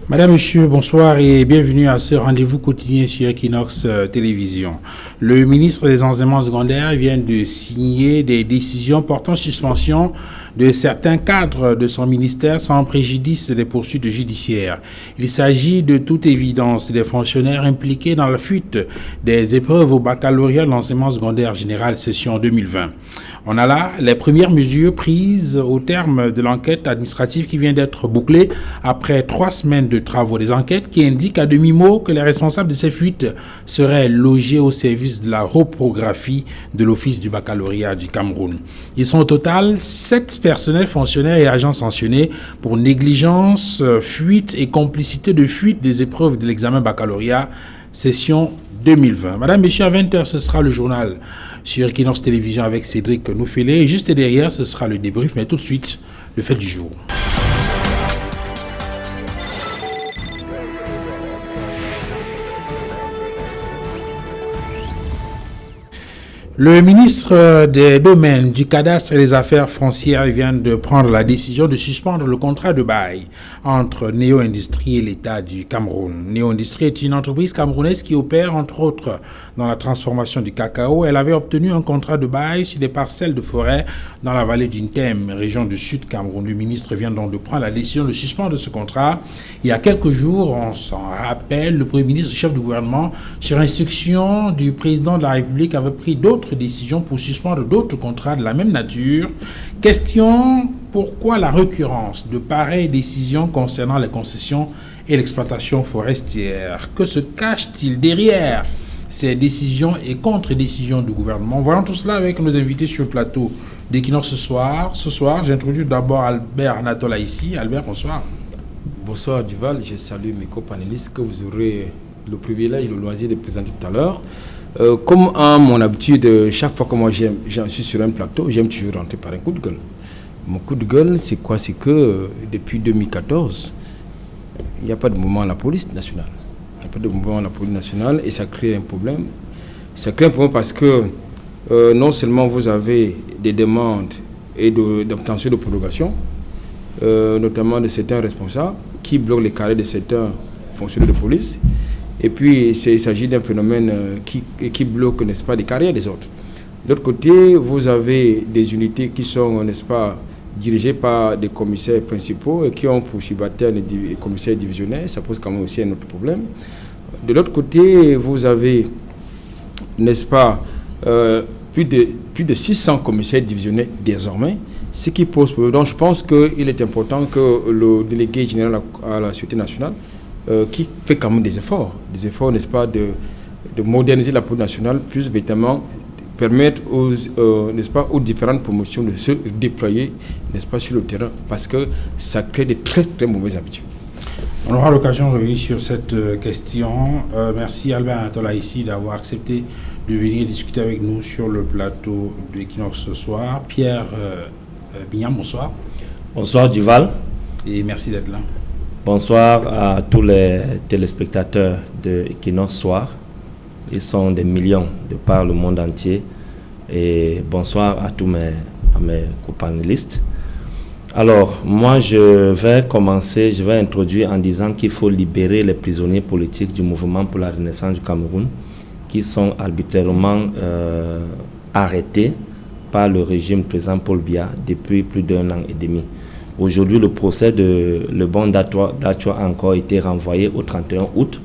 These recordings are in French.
Madame, Monsieur, bonsoir et bienvenue à ce rendez-vous quotidien sur Equinox Télévision. Le ministre des Enseignements secondaires vient de signer des décisions portant suspension de certains cadres de son ministère sans préjudice des poursuites judiciaires. Il s'agit de toute évidence des fonctionnaires impliqués dans la fuite des épreuves au baccalauréat de l'enseignement secondaire général session 2020. On a là les premières mesures prises au terme de l'enquête administrative qui vient d'être bouclée après 3 semaines de travaux. Des enquêtes qui indiquent à demi-mot que les responsables de ces fuites seraient logés au service de la reprographie de l'Office du baccalauréat du Cameroun. Ils sont au total 7 personnels, fonctionnaires et agents sanctionnés pour négligence, fuite et complicité de fuite des épreuves de l'examen baccalauréat session 2020. Madame, Monsieur, à 20h, ce sera le journal sur Equinox Télévision avec Cédric Noufélé. Et juste derrière, ce sera le débrief, mais tout de suite, le fait du jour. Le ministre des Domaines, du Cadastre et des Affaires foncières vient de prendre la décision de suspendre le contrat de bail entre Neo Industrie et l'État du Cameroun. Neo Industrie est une entreprise camerounaise qui opère entre autres dans la transformation du cacao. Elle avait obtenu un contrat de bail sur des parcelles de forêt dans la vallée d'Intem, région du Sud Cameroun. Le ministre vient donc de prendre la décision de suspendre ce contrat. Il y a quelques jours, on s'en rappelle, le Premier ministre, chef du gouvernement, sur instruction du président de la République, avait pris d'autres décisions pour suspendre d'autres contrats de la même nature. Question, pourquoi la récurrence de pareilles décisions concernant les concessions et l'exploitation forestière? Que se cache-t-il derrière ces décisions et contre-décisions du gouvernement? Voyons tout cela avec nos invités sur le plateau d'Equinox ce soir. Ce soir, j'introduis d'abord Albert Anatola ici. Albert, bonsoir. Bonsoir Duval, je salue mes co-panélistes que vous aurez le privilège et le loisir de présenter tout à l'heure. Comme à mon habitude, chaque fois que moi j'en suis sur un plateau, j'aime toujours rentrer par un coup de gueule. Mon coup de gueule, c'est quoi? C'est que depuis 2014, il n'y a pas de mouvement à la police nationale. Il n'y a pas de mouvement à la police nationale et ça crée un problème. Ça crée un problème parce que non seulement vous avez des demandes et d'obtention de prorogation, notamment de certains responsables qui bloquent les carrés de certains fonctionnaires de police. Et puis, il s'agit d'un phénomène qui bloque, n'est-ce pas, des carrières des autres. De l'autre côté, vous avez des unités qui sont, n'est-ce pas, dirigées par des commissaires principaux et qui ont pour subalternes des commissaires divisionnaires. Ça pose quand même aussi un autre problème. De l'autre côté, vous avez, n'est-ce pas, plus de 600 commissaires divisionnaires désormais, ce qui pose problème. Donc, je pense qu'il est important que le délégué général à la Sûreté nationale qui fait quand même des efforts, n'est-ce pas, de moderniser la police nationale, plus véritablement permettre n'est-ce pas, aux différentes promotions de se déployer, n'est-ce pas, sur le terrain, parce que ça crée de très très mauvaises habitudes. On aura l'occasion de revenir sur cette question. Merci Albert Anatola ici d'avoir accepté de venir discuter avec nous sur le plateau de Equinox ce soir. Pierre Bignam, bonsoir. Bonsoir Duval. Et merci d'être là. Bonsoir à tous les téléspectateurs de Equinox Soir. Ils sont des millions de par le monde entier. Et bonsoir à tous mes co-panélistes. Alors, moi, je vais introduire en disant qu'il faut libérer les prisonniers politiques du mouvement pour la renaissance du Cameroun qui sont arbitrairement arrêtés par le régime président Paul Biya depuis plus d'1 an et demi. Aujourd'hui, le procès de Le Bon Datua a encore été renvoyé au 31 août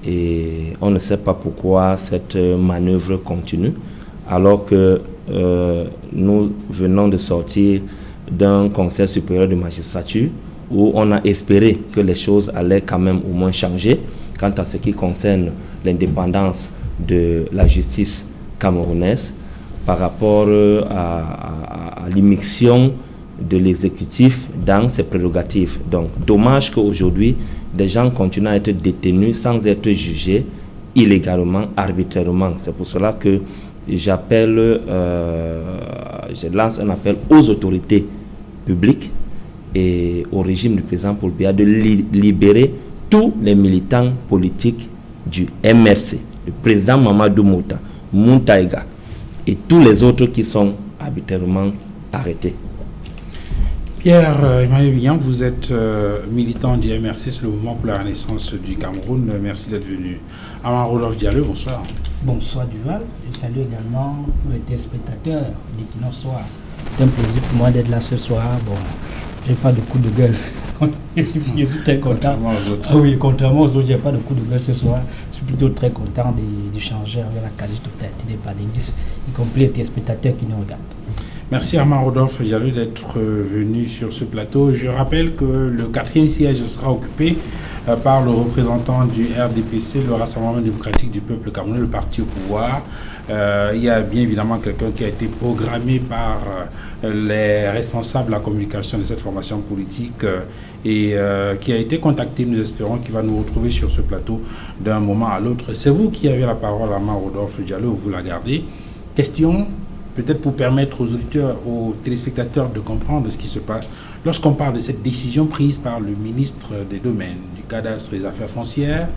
et on ne sait pas pourquoi cette manœuvre continue alors que nous venons de sortir d'un conseil supérieur de magistrature où on a espéré que les choses allaient quand même au moins changer quant à ce qui concerne l'indépendance de la justice camerounaise par rapport à l'immixtion de l'exécutif dans ses prérogatives. Donc, dommage qu'aujourd'hui, des gens continuent à être détenus sans être jugés illégalement, arbitrairement. C'est pour cela que je lance un appel aux autorités publiques et au régime du président Paul Biya de libérer tous les militants politiques du MRC, le président Mamadou Mouta, Moutaïga et tous les autres qui sont arbitrairement arrêtés. Pierre-Emmanuel Bignan, vous êtes militant du MRC, c'est le mouvement pour la renaissance du Cameroun. Merci d'être venu. Amar Rodolphe Diallo, bonsoir. Bonsoir Duval. Je salue également tous les téléspectateurs d'Equinox Soir. C'est un plaisir pour moi d'être là ce soir. Bon, j'ai pas de coup de gueule. Je suis très content. Contrairement aux autres. Ah oui, contrairement aux autres, j'ai pas de coup de gueule ce soir. Je suis plutôt très content d'échanger avec la quasi-totalité des panélistes, y compris les téléspectateurs qui nous regardent. Merci Amar Rodolphe Diallo d'être venu sur ce plateau. Je rappelle que le 4e siège sera occupé par le représentant du RDPC, le Rassemblement démocratique du peuple camerounais, le parti au pouvoir. Il y a bien évidemment quelqu'un qui a été programmé par les responsables de la communication de cette formation politique et qui a été contacté. Nous espérons qu'il va nous retrouver sur ce plateau d'un moment à l'autre. C'est vous qui avez la parole, Amar Rodolphe Diallo, vous la gardez. Question peut-être pour permettre aux auditeurs, aux téléspectateurs de comprendre ce qui se passe. Lorsqu'on parle de cette décision prise par le ministre des Domaines, du Cadastre et des Affaires foncières,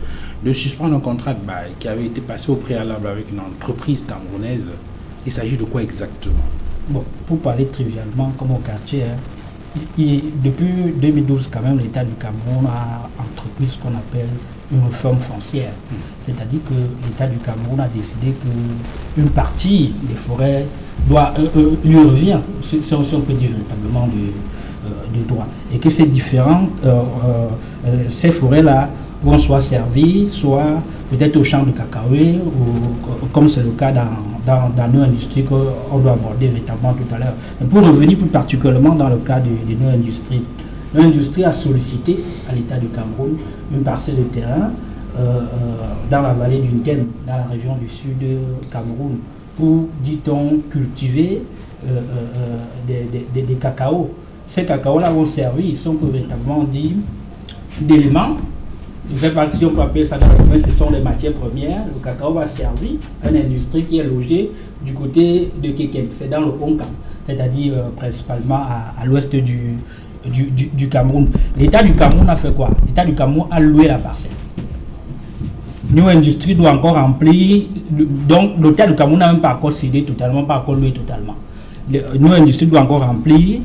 de suspendre un contrat de bail qui avait été passé au préalable avec une entreprise camerounaise, il s'agit de quoi exactement? Bon, pour parler trivialement, comme au quartier, depuis 2012, quand même, l'État du Cameroun a entrepris ce qu'on appelle une réforme foncière. C'est-à-dire que l'État du Cameroun a décidé qu'une partie des forêts lui revient, si on peut dire véritablement du droit. Et que ces ces forêts-là vont soit servir, soit peut-être au champ de cacahuètes, ou comme c'est le cas dans nos industries qu'on doit aborder véritablement tout à l'heure. Mais pour revenir plus particulièrement dans le cas de nos industries, l'industrie a sollicité à l'État du Cameroun une parcelle de terrain dans la vallée du Ntem, dans la région du sud du Cameroun, pour, dit-on, cultiver des cacao. Ces cacao-là vont servir, ils sont véritablement dit d'éléments. Je ne sais pas si on peut appeler ça dans le domaine, ce sont les matières premières. Le cacao va servir à une industrie qui est logée du côté de Kekem, c'est dans le Onkam, c'est-à-dire principalement à l'ouest du Cameroun. L'État du Cameroun a fait quoi? L'État du Cameroun a loué la parcelle. Nous, industrie doit encore remplir, donc l'État du Cameroun n'a même pas encore cédé totalement, pas encore loué totalement. Nous, industrie doit encore remplir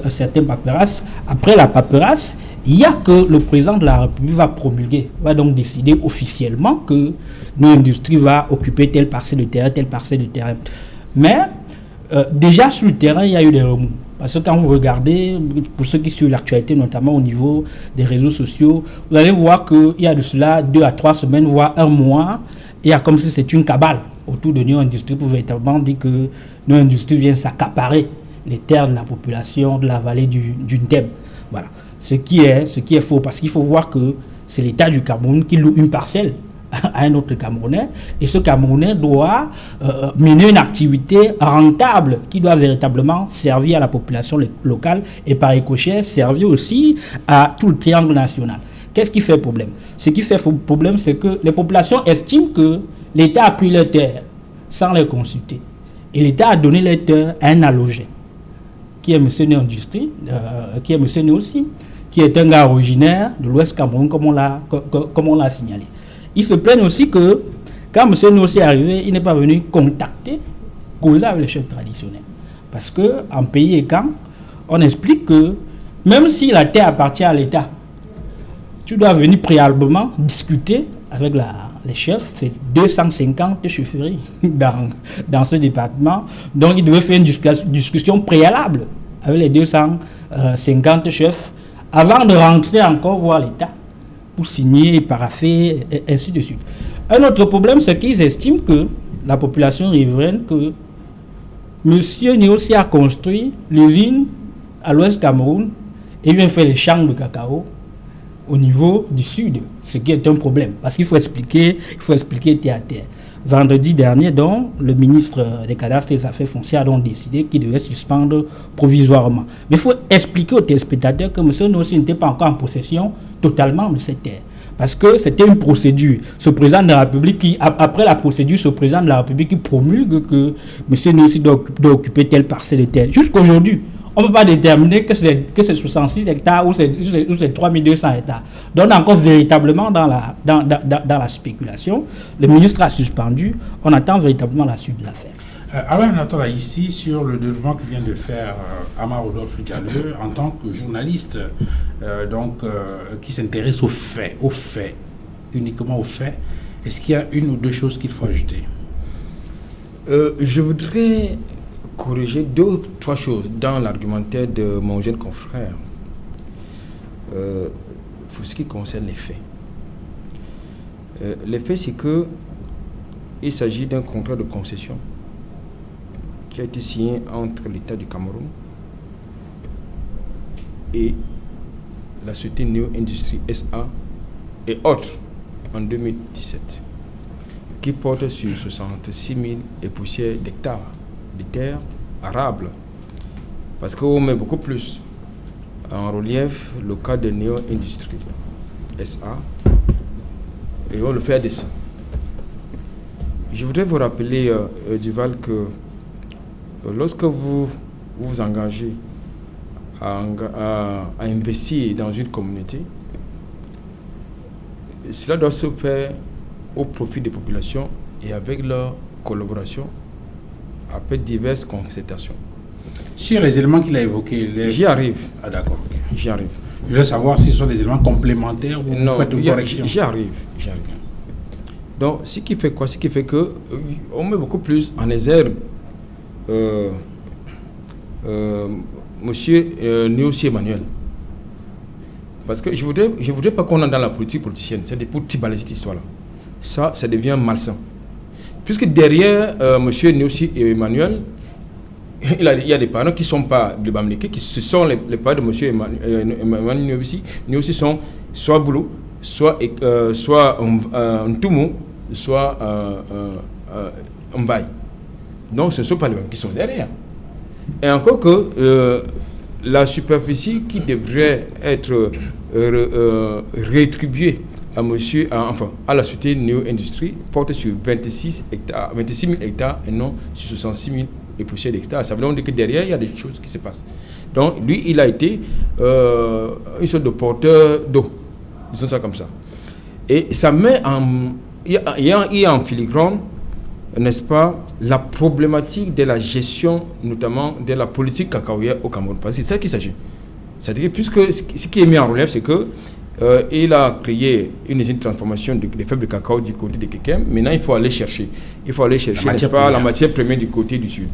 certaines paperasses. Après la paperasse, il y a que le président de la République va promulguer, va donc décider officiellement que notre industrie va occuper telle parcelle de terrain, Mais déjà sur le terrain, il y a eu des remous. Parce que quand vous regardez, pour ceux qui suivent l'actualité, notamment au niveau des réseaux sociaux, vous allez voir qu'il y a de cela 2 à 3 semaines, voire un mois, il y a comme si c'était une cabale autour de nos industries pour véritablement dire que nos industries viennent s'accaparer les terres de la population de la vallée du Ntem. Voilà. Ce qui est faux, parce qu'il faut voir que c'est l'État du Cameroun qui loue une parcelle à un autre Camerounais, et ce Camerounais doit mener une activité rentable qui doit véritablement servir à la population locale et par ricochet servir aussi à tout le triangle national. Qu'est-ce qui fait problème? Ce qui fait problème, c'est que les populations estiment que l'État a pris leurs terres sans les consulter, et l'État a donné les terres à un allogé, qui est M. Né-Industrie, qui est M. Né aussi, qui est un gars originaire de l'Ouest Cameroun, comme on l'a signalé. Ils se plaignent aussi que, quand M. Né aussi est arrivé, il n'est pas venu contacter, causer avec les chefs traditionnels. Parce qu'en pays et camp, on explique que, même si la terre appartient à l'État, tu dois venir préalablement discuter avec les chefs. C'est 250 chefferies dans ce département. Donc, il devait faire une discussion préalable avec les 250 chefs avant de rentrer encore voir l'État pour signer, paraffer, et ainsi de suite. Un autre problème, c'est qu'ils estiment que la population riveraine, que M. Niossi a construit l'usine à l'Ouest Cameroun et vient faire les champs de cacao au niveau du sud, ce qui est un problème, parce qu'il faut expliquer terre à terre. Vendredi dernier, donc, le ministre des Cadastres et des Affaires foncières a donc décidé qu'il devait suspendre provisoirement. Mais il faut expliquer aux téléspectateurs que M. Niossi n'était pas encore en possession totalement de cette terre. Parce que c'était une procédure. Ce président de la République, après la procédure, ce président de la République qui promulgue que M. Niossi doit occuper telle parcelle de terre. Jusqu'aujourd'hui, on ne peut pas déterminer que c'est 66 hectares ou c'est 3200 hectares. Donc, on est encore véritablement dans la spéculation. Le ministre a suspendu. On attend véritablement la suite de l'affaire. Alors, on attend ici sur le développement que vient de faire Amar Rodolphe Diallo en tant que journaliste qui s'intéresse aux faits, uniquement aux faits. Est-ce qu'il y a une ou deux choses qu'il faut ajouter? Je voudrais corriger 2 ou 3 choses dans l'argumentaire de mon jeune confrère pour ce qui concerne les faits. Les faits, c'est que il s'agit d'un contrat de concession qui a été signé entre l'État du Cameroun et la société Neo Industrie SA et autres en 2017, qui porte sur 66 000 et poussières d'hectares de terres arables. Parce qu'on met beaucoup plus en relief le cas de Neo Industrie SA et on le fait à dessein. Je voudrais vous rappeler, Duval, que lorsque vous vous engagez à investir dans une communauté, cela doit se faire au profit des populations et avec leur collaboration après diverses concertations. Sur les éléments qu'il a évoqués, J'y arrive. Ah d'accord, ok. J'y arrive. Je veux savoir si ce sont des éléments complémentaires ou Non, vous faites une correction. J'y arrive. Donc, ce qui fait quoi? Ce qui fait que on met beaucoup plus en exergue monsieur Néossi Emmanuel. Parce que je voudrais pas qu'on entre dans la politique politicienne. C'est pour tibaler cette histoire-là. Ça devient malsain. Puisque derrière monsieur Néossi Emmanuel, il y a des parents qui ne sont pas de Bamileke, ce sont les parents de monsieur Emmanuel Néossi sont soit Boulou, soit Ntoumou, soit Mbaye. Donc ce ne sont pas les mêmes qui sont derrière. Et encore que la superficie qui devrait être rétribuée à la société Neo Industrie porte sur 26 000 hectares et non sur 66 000 et poussières d'hectares. Ça veut donc dire que derrière, il y a des choses qui se passent. Donc lui, il a été une sorte de porteur d'eau. Disons ça comme ça. Et ça met il y a en filigrane, n'est-ce pas, la problématique de la gestion, notamment de la politique cacaoyère au Cameroun. Parce que c'est ça qu'il s'agit. C'est-à-dire que puisque ce qui est mis en relief, c'est que il a créé une usine de transformation des fèves de cacao du côté de Kekem. Maintenant, il faut aller chercher, n'est-ce pas, la matière première du côté du sud.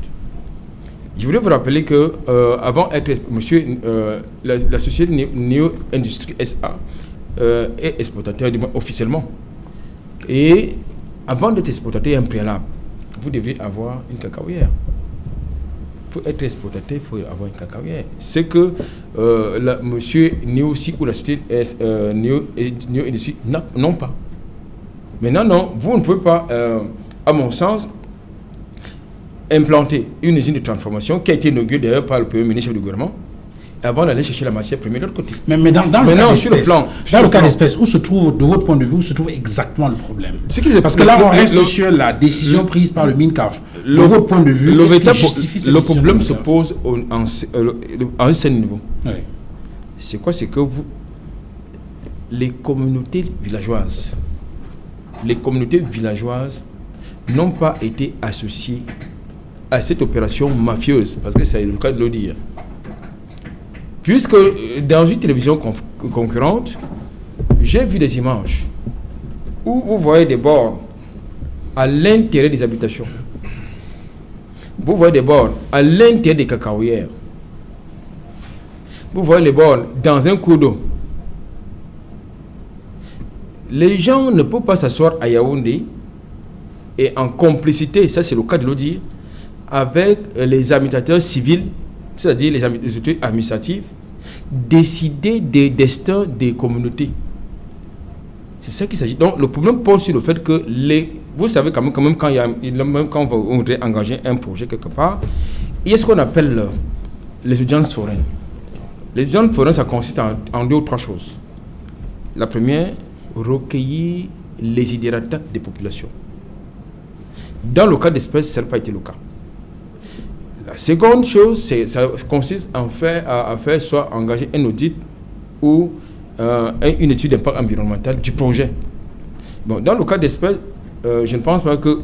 Je voudrais vous rappeler que avant d'être la société Neo Industrie SA est exportateur officiellement. Et avant d'être exportateur, il y a un préalable. Vous devez avoir une cacaoyère. Pour être exportateur, il faut avoir une cacaoyère. C'est que monsieur Néossi ou la société Neo Industrie n'ont pas. Maintenant, non, vous ne pouvez pas, à mon sens, implanter une usine de transformation qui a été inaugurée d'ailleurs par le premier ministre du gouvernement avant d'aller chercher la matière première de l'autre côté. Mais dans le cas d'espèce, où se trouve, de votre point de vue, où se trouve exactement le problème? Parce que là, on reste sur la décision prise par le MINCAF. De votre point de vue, le problème se pose à un certain niveau. Oui. C'est quoi? C'est que les communautés villageoises n'ont pas été associées à cette opération mafieuse, parce que c'est le cas de le dire. Puisque dans une télévision concurrente, j'ai vu des images où vous voyez des bornes à l'intérieur des habitations. Vous voyez des bornes à l'intérieur des cacaoyères. Vous voyez les bornes dans un cours d'eau. Les gens ne peuvent pas s'asseoir à Yaoundé et en complicité, ça c'est le cas de le dire, avec les administrateurs civils, c'est-à-dire les autorités administratives, décider des destins des communautés. C'est ça qu'il s'agit. Donc le problème pose sur le fait que vous savez quand même quand on voudrait engager un projet quelque part, il y a ce qu'on appelle les audiences foraines. Les audiences foraines, ça consiste en 2 ou 3 choses. La première, recueillir les idératas des populations. Dans le cas d'espèces, ça n'a pas été le cas. La seconde chose, ça consiste à faire soit engager un audit ou une étude d'impact environnemental du projet. Bon, dans le cas d'espèces, je ne pense pas qu'à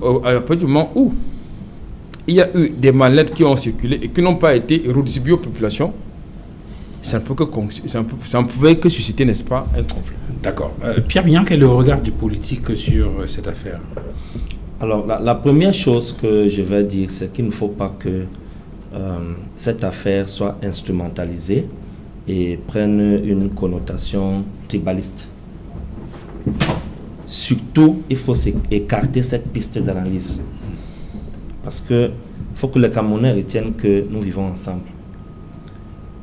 partir du moment où il y a eu des mallettes qui ont circulé et qui n'ont pas été redistribuées aux populations, ça ne pouvait que susciter, n'est-ce pas, un conflit. D'accord. Pierre Bignan, quel est le regard du politique sur cette affaire? Alors, la première chose que je vais dire, c'est qu'il ne faut pas que cette affaire soit instrumentalisée et prenne une connotation tribaliste. Surtout, il faut écarter cette piste d'analyse. Parce qu'il faut que les Camerounais retiennent que nous vivons ensemble.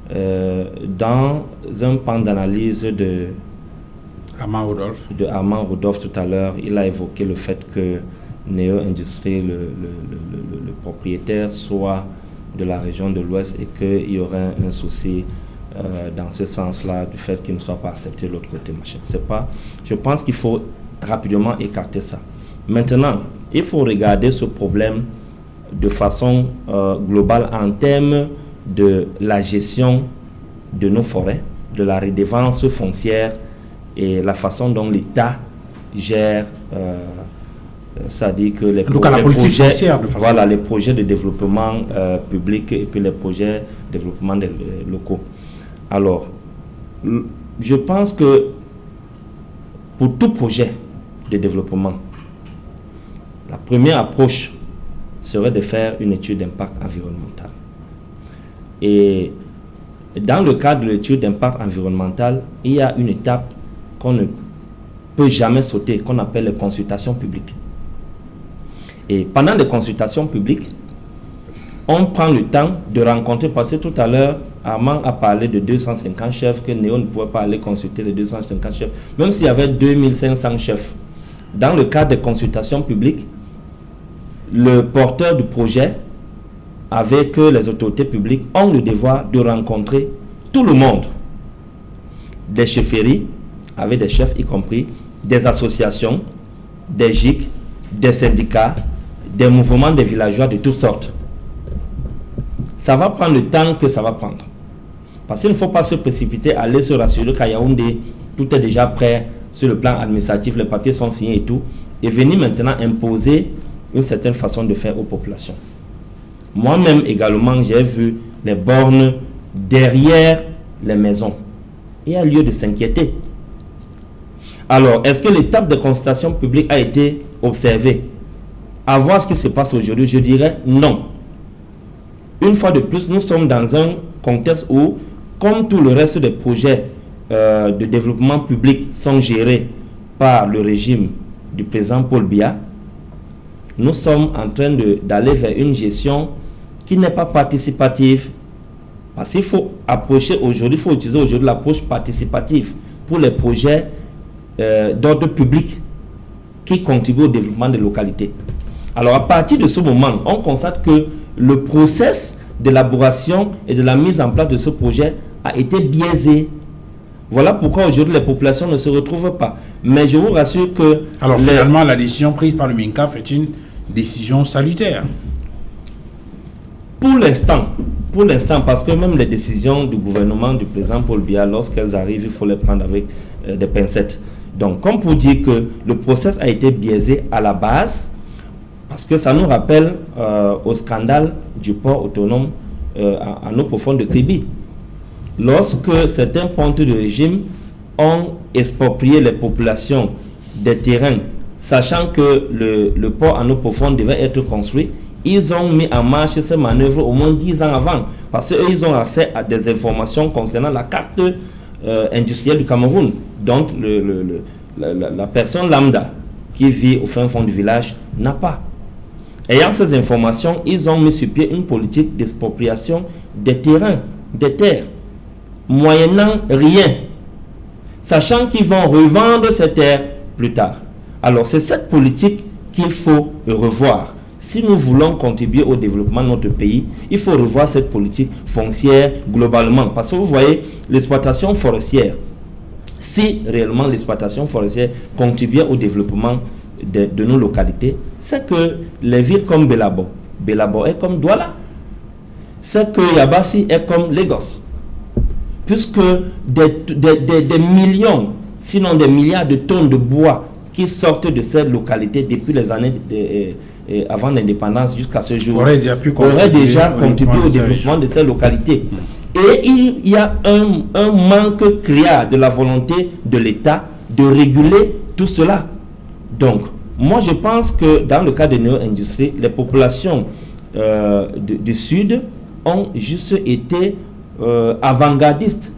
Dans un pan d'analyse de Armand Rodolphe tout à l'heure, il a évoqué le fait que Néo Industrie, le propriétaire, soit de la région de l'Ouest et qu'il y aurait un souci dans ce sens-là du fait qu'il ne soit pas accepté de l'autre côté. Je pense qu'il faut rapidement écarter ça. Maintenant, il faut regarder ce problème de façon globale en termes de la gestion de nos forêts, de la redevance foncière et la façon dont l'État gère, c'est-à-dire que les projets de développement public et puis les projets de développement locaux. Alors, je pense que pour tout projet de développement, la première approche serait de faire une étude d'impact environnemental. Et dans le cadre de l'étude d'impact environnemental, il y a une étape qu'on ne peut jamais sauter, qu'on appelle les consultations publiques. Et pendant les consultations publiques, on prend le temps de rencontrer, parce que tout à l'heure, Armand a parlé de 250 chefs, que Néo ne pouvait pas aller consulter les 250 chefs, même s'il y avait 2500 chefs. Dans le cadre des consultations publiques, le porteur du projet, avec les autorités publiques, ont le devoir de rencontrer tout le monde. Des chefferies, avec des chefs y compris, des associations, des GIC, des syndicats, des mouvements des villageois de toutes sortes. Ça va prendre le temps que ça va prendre. Parce qu'il ne faut pas se précipiter, aller se rassurer qu'à Yaoundé, tout est déjà prêt sur le plan administratif, les papiers sont signés et tout, et venir maintenant imposer une certaine façon de faire aux populations. Moi-même également, j'ai vu les bornes derrière les maisons. Il y a lieu de s'inquiéter. Alors, est-ce que l'étape de consultation publique a été observée? À voir ce qui se passe aujourd'hui, je dirais non. Une fois de plus, nous sommes dans un contexte où, comme tout le reste des projets de développement public sont gérés par le régime du président Paul Biya, nous sommes en train d'aller vers une gestion qui n'est pas participative. Parce qu'il faut approcher aujourd'hui, il faut utiliser aujourd'hui l'approche participative pour les projets d'ordre public qui contribuent au développement des localités. Alors à partir de ce moment, on constate que le process d'élaboration et de la mise en place de ce projet a été biaisé. Voilà pourquoi aujourd'hui les populations ne se retrouvent pas. Mais je vous rassure que... Alors finalement, la décision prise par le MINCAF est une décision salutaire. Pour l'instant, parce que même les décisions du gouvernement du président Paul Biya, lorsqu'elles arrivent, il faut les prendre avec des pincettes. Donc, comme pour dire que le process a été biaisé à la base, parce que ça nous rappelle au scandale du port autonome en eau profonde de Kribi. Lorsque certains pontes du régime ont exproprié les populations des terrains, sachant que le port en eau profonde devait être construit, ils ont mis en marche ces manœuvres au moins 10 ans avant, parce qu'ils ont accès à des informations concernant la carte industrielle du Cameroun. Donc, la personne lambda qui vit au fin fond du village n'a pas. Ayant ces informations, ils ont mis sur pied une politique d'expropriation des terrains, des terres, moyennant rien, sachant qu'ils vont revendre ces terres plus tard. Alors, c'est cette politique qu'il faut revoir. Si nous voulons contribuer au développement de notre pays, il faut revoir cette politique foncière globalement. Parce que vous voyez, l'exploitation forestière, si réellement l'exploitation forestière contribuait au développement de nos localités, c'est que les villes comme Belabo est comme Douala, c'est que Yabassi est comme Lagos. Puisque des millions, sinon des milliards de tonnes de bois qui sortent de ces localités depuis les années avant l'indépendance jusqu'à ce jour aurait déjà contribué au développement de ces localités. Et il y a un manque criard de la volonté de l'État de réguler tout cela. Donc, moi je pense que dans le cas de néo-industrie, les populations du Sud ont juste été avant-gardistes.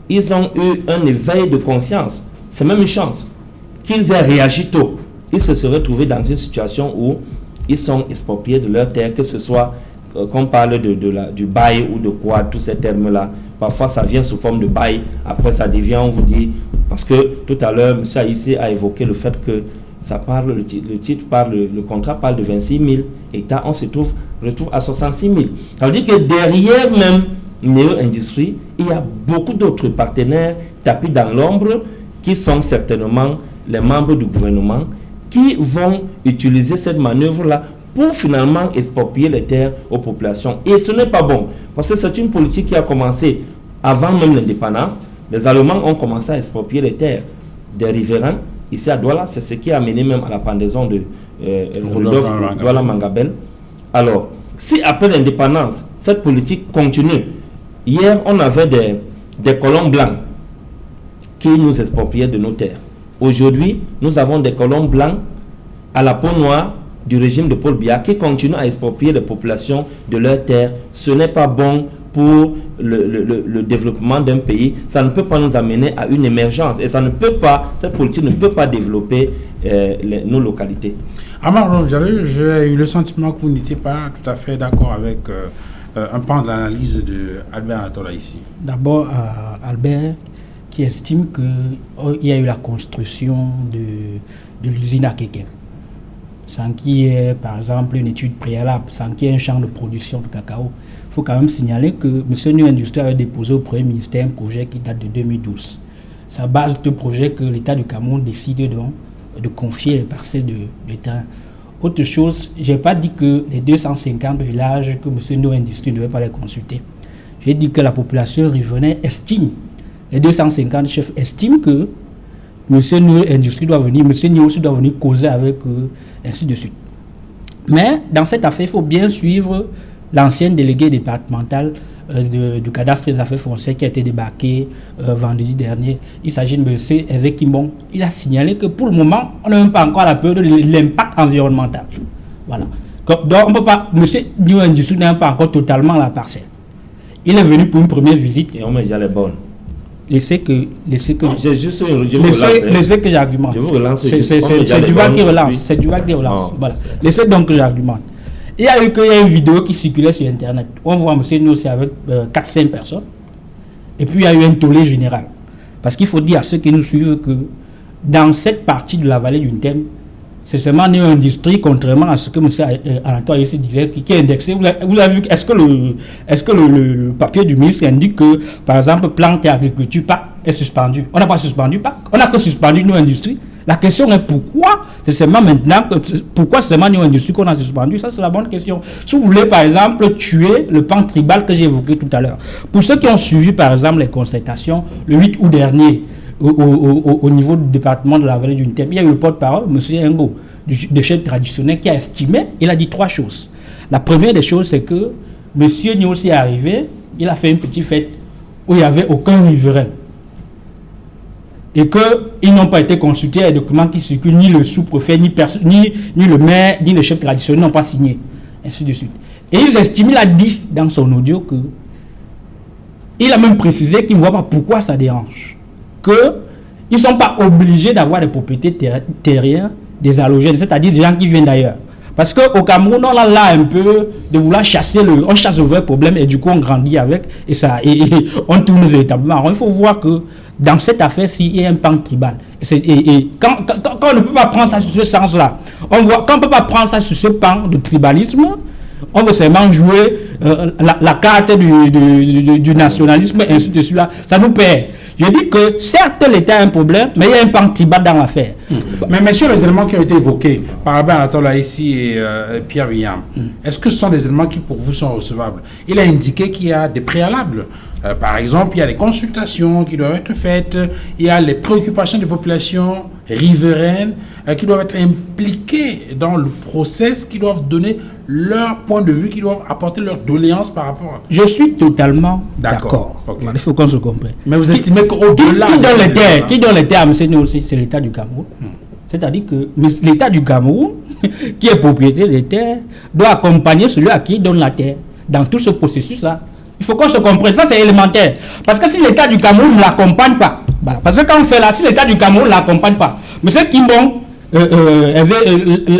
Ils ont eu un éveil de conscience. C'est même une chance qu'ils aient réagi tôt. Ils se seraient trouvés dans une situation où ils sont expropriés de leurs terres, que ce soit qu'on parle du bail ou de quoi, tous ces termes-là. Parfois, ça vient sous forme de bail. Après, ça devient, on vous dit, parce que tout à l'heure, M. Aïssé a évoqué le fait que ça parle, le contrat parle de 26 000 hectares. On se retrouve à 66 000. Ça veut dire que derrière même néo-industrie, il y a beaucoup d'autres partenaires tapis dans l'ombre qui sont certainement les membres du gouvernement qui vont utiliser cette manœuvre-là pour finalement exproprier les terres aux populations. Et ce n'est pas bon, parce que c'est une politique qui a commencé avant même l'indépendance. Les Allemands ont commencé à exproprier les terres des riverains. Ici à Douala, c'est ce qui a mené même à la pendaison de Rodolphe Douala Mangabel. Alors, si après l'indépendance, cette politique continue, hier on avait des colons blancs qui nous expropriaient de nos terres. Aujourd'hui, nous avons des colons blancs à la peau noire du régime de Paul Biya qui continuent à exproprier les populations de leurs terres. Ce n'est pas bon pour le développement d'un pays. Ça ne peut pas nous amener à une émergence et ça ne peut pas, cette politique ne peut pas développer nos localités. Amar, j'ai eu le sentiment que vous n'étiez pas tout à fait d'accord avec un pan de l'analyse d'Albert Atola ici. D'abord, Albert qui estime qu'il y a eu la construction de l'usine à Kéké, sans qu'il y ait, par exemple, une étude préalable, sans qu'il y ait un champ de production de cacao. Il faut quand même signaler que M. New Industrie a déposé au Premier ministère un projet qui date de 2012. C'est à base de projet que l'État du Cameroun décide donc de confier les parcelles de terrain. Autre chose, je n'ai pas dit que les 250 villages que M. New Industrie ne devait pas les consulter. J'ai dit que la population riveraine estime, les 250 chefs estiment que M. New Industrie doit venir, M. New aussi doit venir causer avec eux, ainsi de suite. Mais dans cette affaire, il faut bien suivre l'ancien délégué départemental du cadastre des affaires foncières qui a été débarqué vendredi dernier. Il s'agit de M. Hervé Kimbon. Il a signalé que pour le moment, on n'a même pas encore la peur de l'impact environnemental. Voilà. Donc on peut pas, M. New Industrie n'a pas encore totalement la parcelle. Il est venu pour une première visite. Et on met déjà les bonnes. Laissez que j'argumente. Je vous relance. C'est Duval qui relance. C'est Duval qui relance. Voilà. Laissez donc que j'argumente. Il y a une vidéo qui circulait sur Internet. On voit M. Nossi avec 4-5 personnes. Et puis il y a eu un tollé général. Parce qu'il faut dire à ceux qui nous suivent que dans cette partie de la vallée du Ntem, c'est seulement une industrie, contrairement à ce que M. Antoine ici disait, qui est indexé. Vous avez vu, est-ce que le papier du ministre indique que, par exemple, plantes et agriculture, PAC est suspendu? On n'a pas suspendu PAC, on n'a que suspendu nos industries. La question est pourquoi c'est seulement maintenant, pourquoi seulement nos industries qu'on a suspendu? Ça, c'est la bonne question. Si vous voulez, par exemple, tuer le pan tribal que j'ai évoqué tout à l'heure. Pour ceux qui ont suivi, par exemple, les concertations, le 8 août dernier, au niveau du département de la vallée du Ntem, il y a eu le porte-parole, M. Ngo, des chefs traditionnels, qui a estimé, il a dit 3 choses. La première des choses, c'est que M. Nyossi est arrivé, il a fait une petite fête où il n'y avait aucun riverain. Et qu'ils n'ont pas été consultés, les documents qui circulent, ni le sous-préfet, ni le maire, ni le chef traditionnel n'ont pas signé, ainsi de suite. Et il estime, il a dit dans son audio que, il a même précisé qu'il ne voit pas pourquoi ça dérange. Qu'ils ne sont pas obligés d'avoir des propriétés terriennes, des halogènes, c'est-à-dire des gens qui viennent d'ailleurs. Parce qu'au Cameroun, on a là un peu de vouloir chasser on chasse le vrai problème et du coup on grandit avec et on tourne véritablement. Alors, il faut voir que dans cette affaire-ci, il y a un pan tribal. Et quand on ne peut pas prendre ça sur ce sens-là, quand on ne peut pas prendre ça sur ce pan de tribalisme, on veut seulement jouer la carte du nationalisme et ainsi de suite. Ça nous perd. Je dis que certes l'État a un problème, mais il y a un pan tribal dans l'affaire. Mais sur les éléments qui ont été évoqués par Abba Anatola ici et Pierre William, est-ce que ce sont des éléments qui pour vous sont recevables? Il a indiqué qu'il y a des préalables. Par exemple, il y a des consultations qui doivent être faites, il y a les préoccupations des populations riveraines qui doivent être impliquées dans le process, qui doivent donner leur point de vue, qui doivent apporter leur doléance par rapport à... Je suis totalement d'accord. Okay. Il faut qu'on se comprenne. Mais vous estimez qu'au-delà... Qui donne les terres, c'est nous aussi, c'est l'État du Cameroun. C'est-à-dire que l'État du Cameroun, qui est propriétaire des terres, doit accompagner celui à qui il donne la terre dans tout ce processus-là. Il faut qu'on se comprenne, ça c'est élémentaire. Parce que si l'État du Cameroun ne l'accompagne pas, voilà, parce que quand on fait là, si l'État du Cameroun ne l'accompagne pas, M. Kimbon,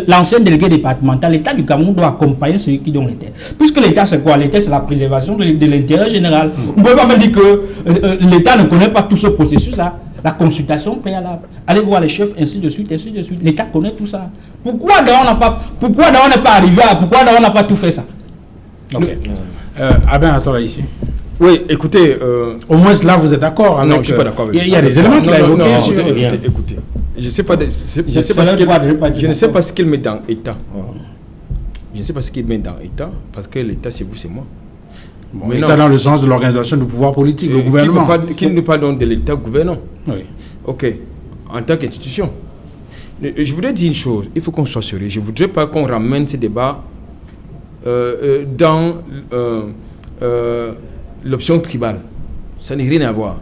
l'ancien délégué départemental, l'État du Cameroun doit accompagner celui qui donne les terres. Puisque l'État c'est quoi? L'État c'est la préservation de l'intérêt général. On ne peut pas me dire que l'État ne connaît pas tout ce processus-là. La consultation préalable. Allez voir les chefs, ainsi de suite, ainsi de suite. L'État connaît tout ça. Pourquoi on n'est pas arrivé à... Pourquoi on n'a pas tout fait ça? Ok. Abba Anatola ici. Oui, écoutez... Au moins là, vous êtes d'accord avec... Non, je ne suis pas d'accord avec Il y a des éléments qu'il a évoqués sur... Écoutez, je ne sais pas, je ne sais pas ce qu'il met dans État. Je ne sais pas ce qu'il met dans État, parce que l'État, c'est vous, c'est moi. Bon, État dans le sens de l'organisation du pouvoir politique, le gouvernement. Qui ne pas donc de l'État gouvernant. Oui. Ok, en tant qu'institution. Je voudrais dire une chose, il faut qu'on soit sérieux. Je ne voudrais pas qu'on ramène ces débats dans l'option tribale. Ça n'a rien à voir.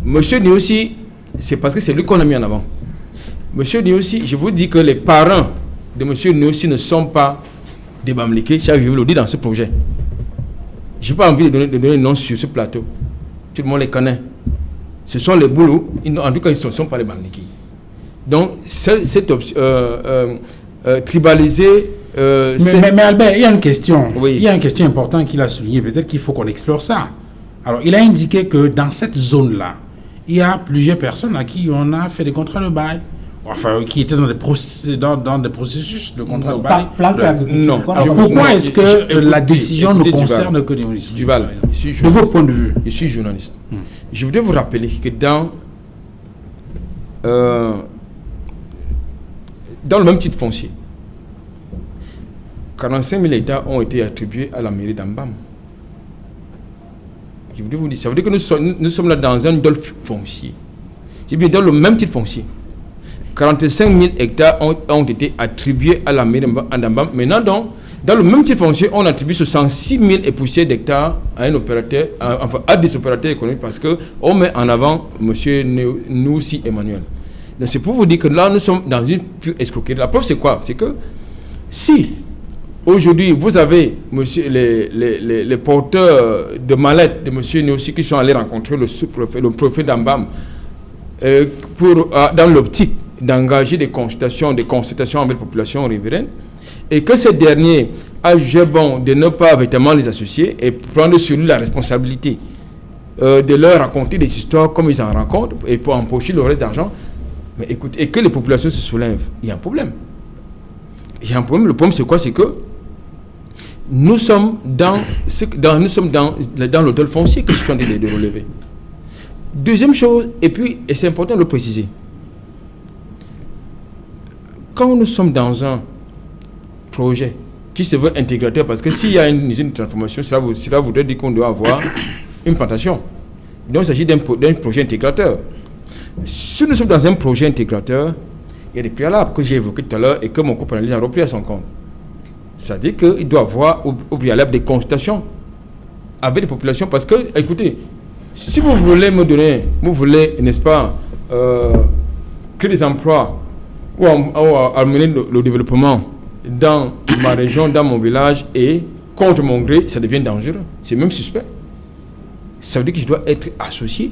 Monsieur Niossi, c'est parce que c'est lui qu'on a mis en avant. Monsieur Niossi, je vous dis que les parents de Monsieur Niossi ne sont pas des Bamileke, je vous le dis dans ce projet. Je n'ai pas envie de donner nom sur ce plateau. Tout le monde les connaît. Ce sont les boulots, en tout cas ils ne sont pas les Bamileke. Donc, cette option tribalisée... mais Albert, il y a une question. Oui. Il y a une question importante qu'il a soulignée. Peut-être qu'il faut qu'on explore ça. Alors, il a indiqué que dans cette zone-là, il y a plusieurs personnes à qui on a fait des contrats de bail. Enfin, qui étaient dans des processus de contrat de bail. Non. Alors, pourquoi est-ce que la décision ne concerne que des municipalités? Duval, de votre point de vue. Je suis journaliste. Je voudrais vous rappeler que dans le même titre foncier, 45 000 hectares ont été attribués à la mairie d'Ambam. Je voudrais vous dire, ça veut dire que nous sommes là dans un dolph foncier. C'est bien dans le même titre foncier. 45 000 hectares ont été attribués à la mairie d'Ambam. Maintenant, donc, dans le même titre foncier, on attribue 66 000 et poussières d'hectares à un opérateur, à des opérateurs économiques parce qu'on met en avant M. Niossi Emmanuel. Donc c'est pour vous dire que là, nous sommes dans une pure escroquerie. La preuve, c'est quoi? C'est que si aujourd'hui, vous avez les porteurs de mallettes de M. Niossi qui sont allés rencontrer le préfet d'Ambam dans l'optique d'engager des consultations avec la population riveraine, et que ces derniers a jugé bon de ne pas véritablement les associer et prendre sur lui la responsabilité de leur raconter des histoires comme ils en rencontrent et pour empocher le reste d'argent. Mais écoutez, et que les populations se soulèvent, il y a un problème. Il y a un problème. Le problème, c'est quoi? C'est que nous sommes dans l'hôtel foncier que je suis en train de relever. Deuxième chose, et c'est important de le préciser, quand nous sommes dans un projet qui se veut intégrateur, parce que s'il y a une usine de transformation, cela voudrait dire qu'on doit avoir une plantation. Donc il s'agit d'un projet intégrateur. Si nous sommes dans un projet intégrateur, il y a des préalables que j'ai évoqués tout à l'heure et que mon co-panéliste a repris à son compte. C'est-à-dire qu'il doit avoir au préalable des consultations avec les populations, parce que, écoutez, si vous voulez me donner, n'est-ce pas, que des emplois ou amener le développement dans ma région, dans mon village et contre mon gré, ça devient dangereux. C'est même suspect. Ça veut dire que je dois être associé.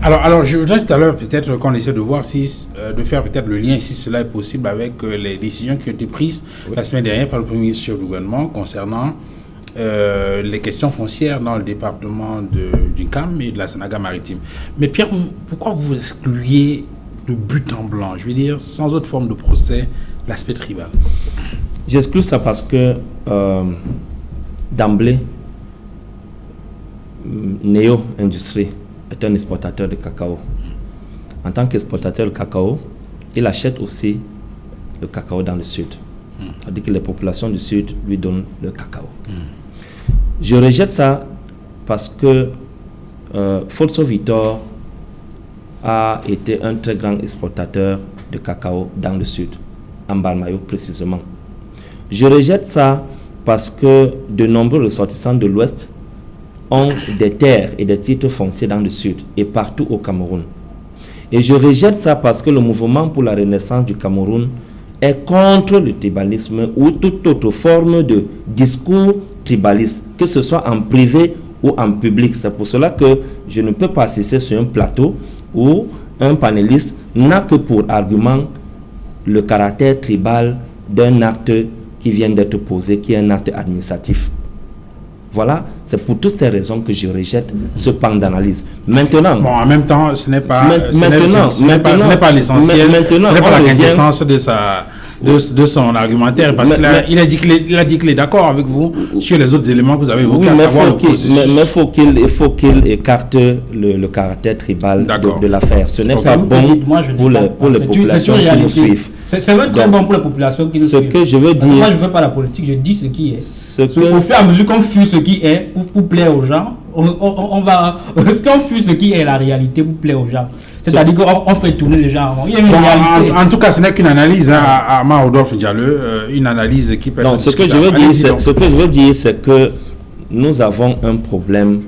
Alors, je voudrais tout à l'heure peut-être qu'on essaie de voir de faire peut-être le lien, si cela est possible, avec les décisions qui ont été prises la semaine dernière par le Premier ministre du gouvernement concernant les questions foncières dans le département du CAM et de la Sanaga maritime. Mais Pierre, pourquoi vous excluez de but en blanc, je veux dire, sans autre forme de procès, l'aspect tribal? J'exclus ça parce que d'emblée, Neo Industrie est un exportateur de cacao. en tant qu'exportateur de cacao, il achète aussi le cacao dans le sud. C'est-à-dire que les populations du sud lui donnent le cacao. Je rejette ça parce que Folso Vitor a été un très grand exportateur de cacao dans le sud, en Balmayo précisément. Je rejette ça parce que de nombreux ressortissants de l'Ouest ont des terres et des titres fonciers dans le sud et partout au Cameroun. Et je rejette ça parce que le mouvement pour la renaissance du Cameroun est contre le tribalisme ou toute autre forme de discours tribaliste, que ce soit en privé ou en public. C'est pour cela que je ne peux pas assister sur un plateau où un panéliste n'a que pour argument le caractère tribal d'un acte qui vient d'être posé, qui est un acte administratif. Voilà, c'est pour toutes ces raisons que je rejette ce pan d'analyse. Maintenant, bon, en même temps, ce n'est pas l'essentiel, ce n'est pas la quintessence de son argumentaire, parce qu'il a dit qu'il est d'accord avec vous sur les autres éléments que vous avez évoqués, à savoir le processus. Mais il faut qu'il écarte le caractère tribal de l'affaire. Ce n'est pas bon pour les populations qui nous suivent. C'est vrai, très bon pour les populations qui nous suivent. Ce que je veux dire... Moi, je ne fais pas la politique, je dis ce qui est. Au fur et à mesure qu'on fuit ce qui est, pour plaire aux gens, on va... Est-ce qu'on fuit ce qui est la réalité pour plaire aux gens? C'est-à-dire qu'on fait tourner les gens avant. Il y a une réalité. En tout cas, ce n'est qu'une analyse, à Rodolphe Diallo, une analyse qui peut être... Non, ce que je veux dire, c'est que nous avons un problème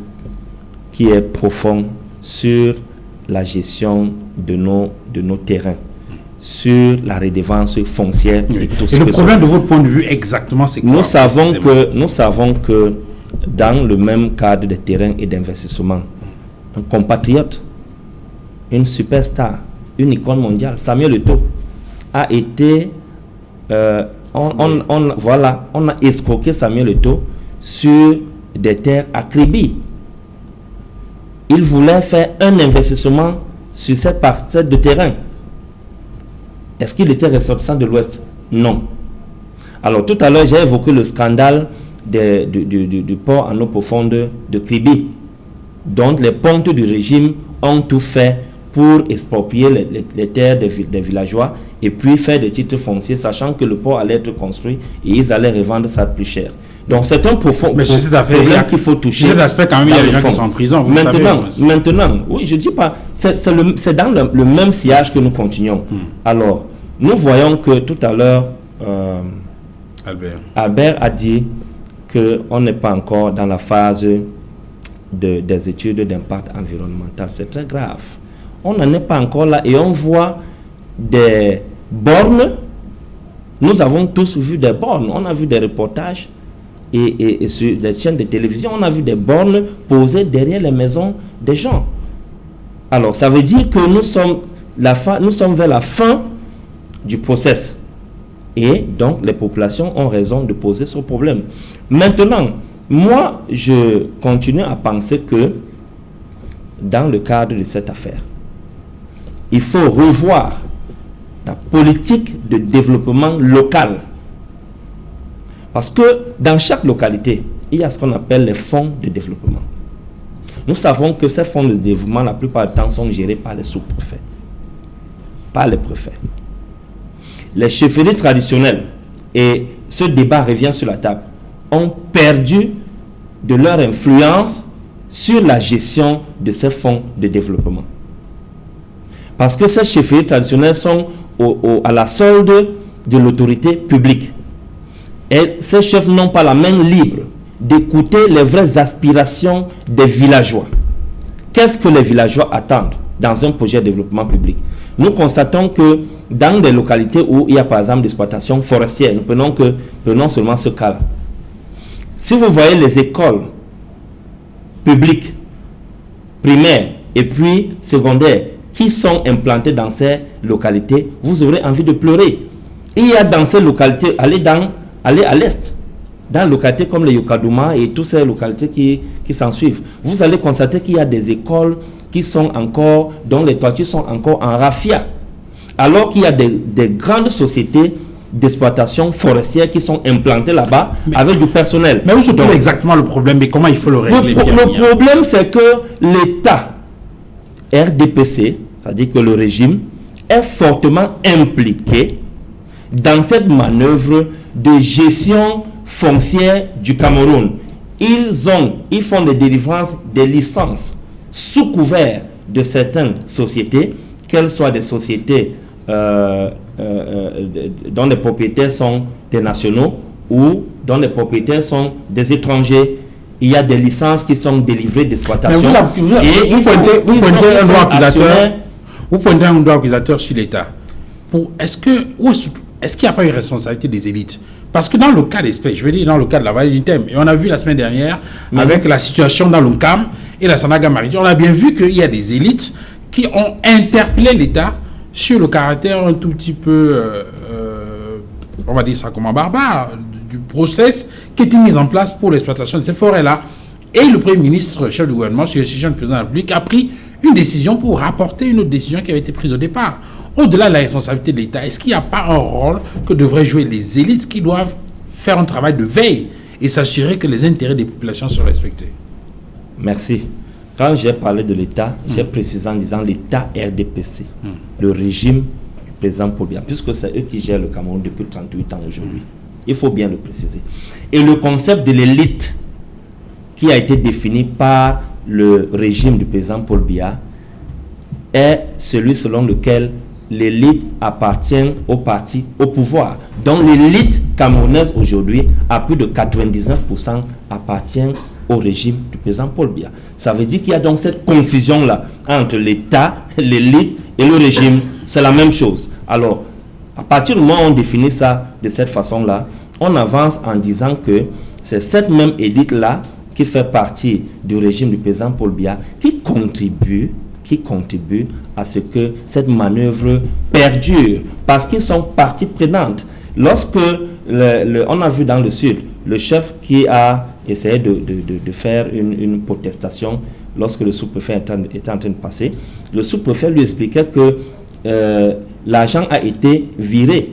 qui est profond sur la gestion de nos terrains, sur la redevance foncière. Oui. Et le problème de votre point de vue exactement, c'est quoi? Nous savons que dans le même cadre de terrain et d'investissement, un compatriote, une superstar, une icône mondiale, Samuel Eto'o, a été... on a escroqué Samuel Eto'o sur des terres à Kribi. Il voulait faire un investissement sur cette parcelle de terrain. Est-ce qu'il était ressortissant de l'Ouest? Non. Alors tout à l'heure, j'ai évoqué le scandale du port en eau profonde de Kribi, dont les pontes du régime ont tout fait pour exproprier les terres des villageois et puis faire des titres fonciers, sachant que le port allait être construit et ils allaient revendre ça plus cher. Donc c'est un profond problème qu'il faut toucher. C'est cet aspect quand même, il y a des gens qui sont en prison. Maintenant, oui, je dis pas, c'est dans le même sillage que nous continuons. Alors, nous voyons que tout à l'heure, Albert a dit qu'on n'est pas encore dans la phase des études d'impact environnemental. C'est très grave. On n'en est pas encore là et on voit des bornes. Nous avons tous vu des bornes. On a vu des reportages et sur des chaînes de télévision, on a vu des bornes posées derrière les maisons des gens. Alors, ça veut dire que nous sommes vers la fin du process. Et donc, les populations ont raison de poser ce problème. Maintenant, moi, je continue à penser que dans le cadre de cette affaire, il faut revoir la politique de développement local. Parce que dans chaque localité, il y a ce qu'on appelle les fonds de développement. Nous savons que ces fonds de développement, la plupart du temps, sont gérés par les sous-préfets, par les préfets. Les chefferies traditionnelles, et ce débat revient sur la table, ont perdu de leur influence sur la gestion de ces fonds de développement. Parce que ces chefferies traditionnelles sont à la solde de l'autorité publique. Et ces chefs n'ont pas la main libre d'écouter les vraies aspirations des villageois. Qu'est-ce que les villageois attendent dans un projet de développement public? Nous constatons que dans des localités où il y a par exemple d'exploitation forestière, prenons seulement ce cas-là. Si vous voyez les écoles publiques, primaires et puis secondaires qui sont implantées dans ces localités, vous aurez envie de pleurer. Il y a dans ces localités, allez à l'est, dans les localités comme les Yokadouma et toutes ces localités qui s'en suivent, vous allez constater qu'il y a des écoles dont les toitures sont encore en raffia, alors qu'il y a des grandes sociétés d'exploitation forestière qui sont implantées là-bas avec du personnel. Mais où se trouve exactement le problème et comment il faut le régler? Le problème, c'est que l'État, RDPC, c'est-à-dire que le régime est fortement impliqué dans cette manœuvre de gestion foncière du Cameroun. Ils font des délivrances des licences sous couvert de certaines sociétés, qu'elles soient des sociétés dont les propriétaires sont des nationaux ou dont les propriétaires sont des étrangers. Il y a des licences qui sont délivrées d'exploitation. Vous pointez un doigt accusateur sur l'État. Est-ce qu'il n'y a pas une responsabilité des élites? Parce que dans le cas d'espèce, je veux dire dans le cas de la vallée d'Intem, et on a vu la semaine dernière avec la situation dans l'UNCAM et la Sanaga maritime, on a bien vu qu'il y a des élites qui ont interpellé l'État sur le caractère un tout petit peu, on va dire ça comme un barbare, du process qui était mis en place pour l'exploitation de ces forêts-là. Et le Premier ministre, chef du gouvernement, sur la décision du président de la République, a pris une décision pour rapporter une autre décision qui avait été prise au départ. Au-delà de la responsabilité de l'État, est-ce qu'il n'y a pas un rôle que devraient jouer les élites qui doivent faire un travail de veille et s'assurer que les intérêts des populations sont respectés? Merci. Quand j'ai parlé de l'État, j'ai précisé en disant l'État RDPC, le régime du président Paul Biya, puisque c'est eux qui gèrent le Cameroun depuis 38 ans aujourd'hui. Il faut bien le préciser. Et le concept de l'élite qui a été défini par le régime du président Paul Biya est celui selon lequel l'élite appartient au parti au pouvoir. Donc l'élite camerounaise aujourd'hui, à plus de 99%, appartient au régime du président Paul Biya. Ça veut dire qu'il y a donc cette confusion-là entre l'État, l'élite et le régime. C'est la même chose. Alors, à partir du moment où on définit ça de cette façon-là, on avance en disant que c'est cette même élite-là qui fait partie du régime du président Paul Biya qui contribue à ce que cette manœuvre perdure, parce qu'ils sont partie prenante. Lorsque on a vu dans le Sud, le chef qui a essayé de faire une protestation lorsque le sous-préfet était en train de passer, le sous-préfet lui expliquait que l'argent a été viré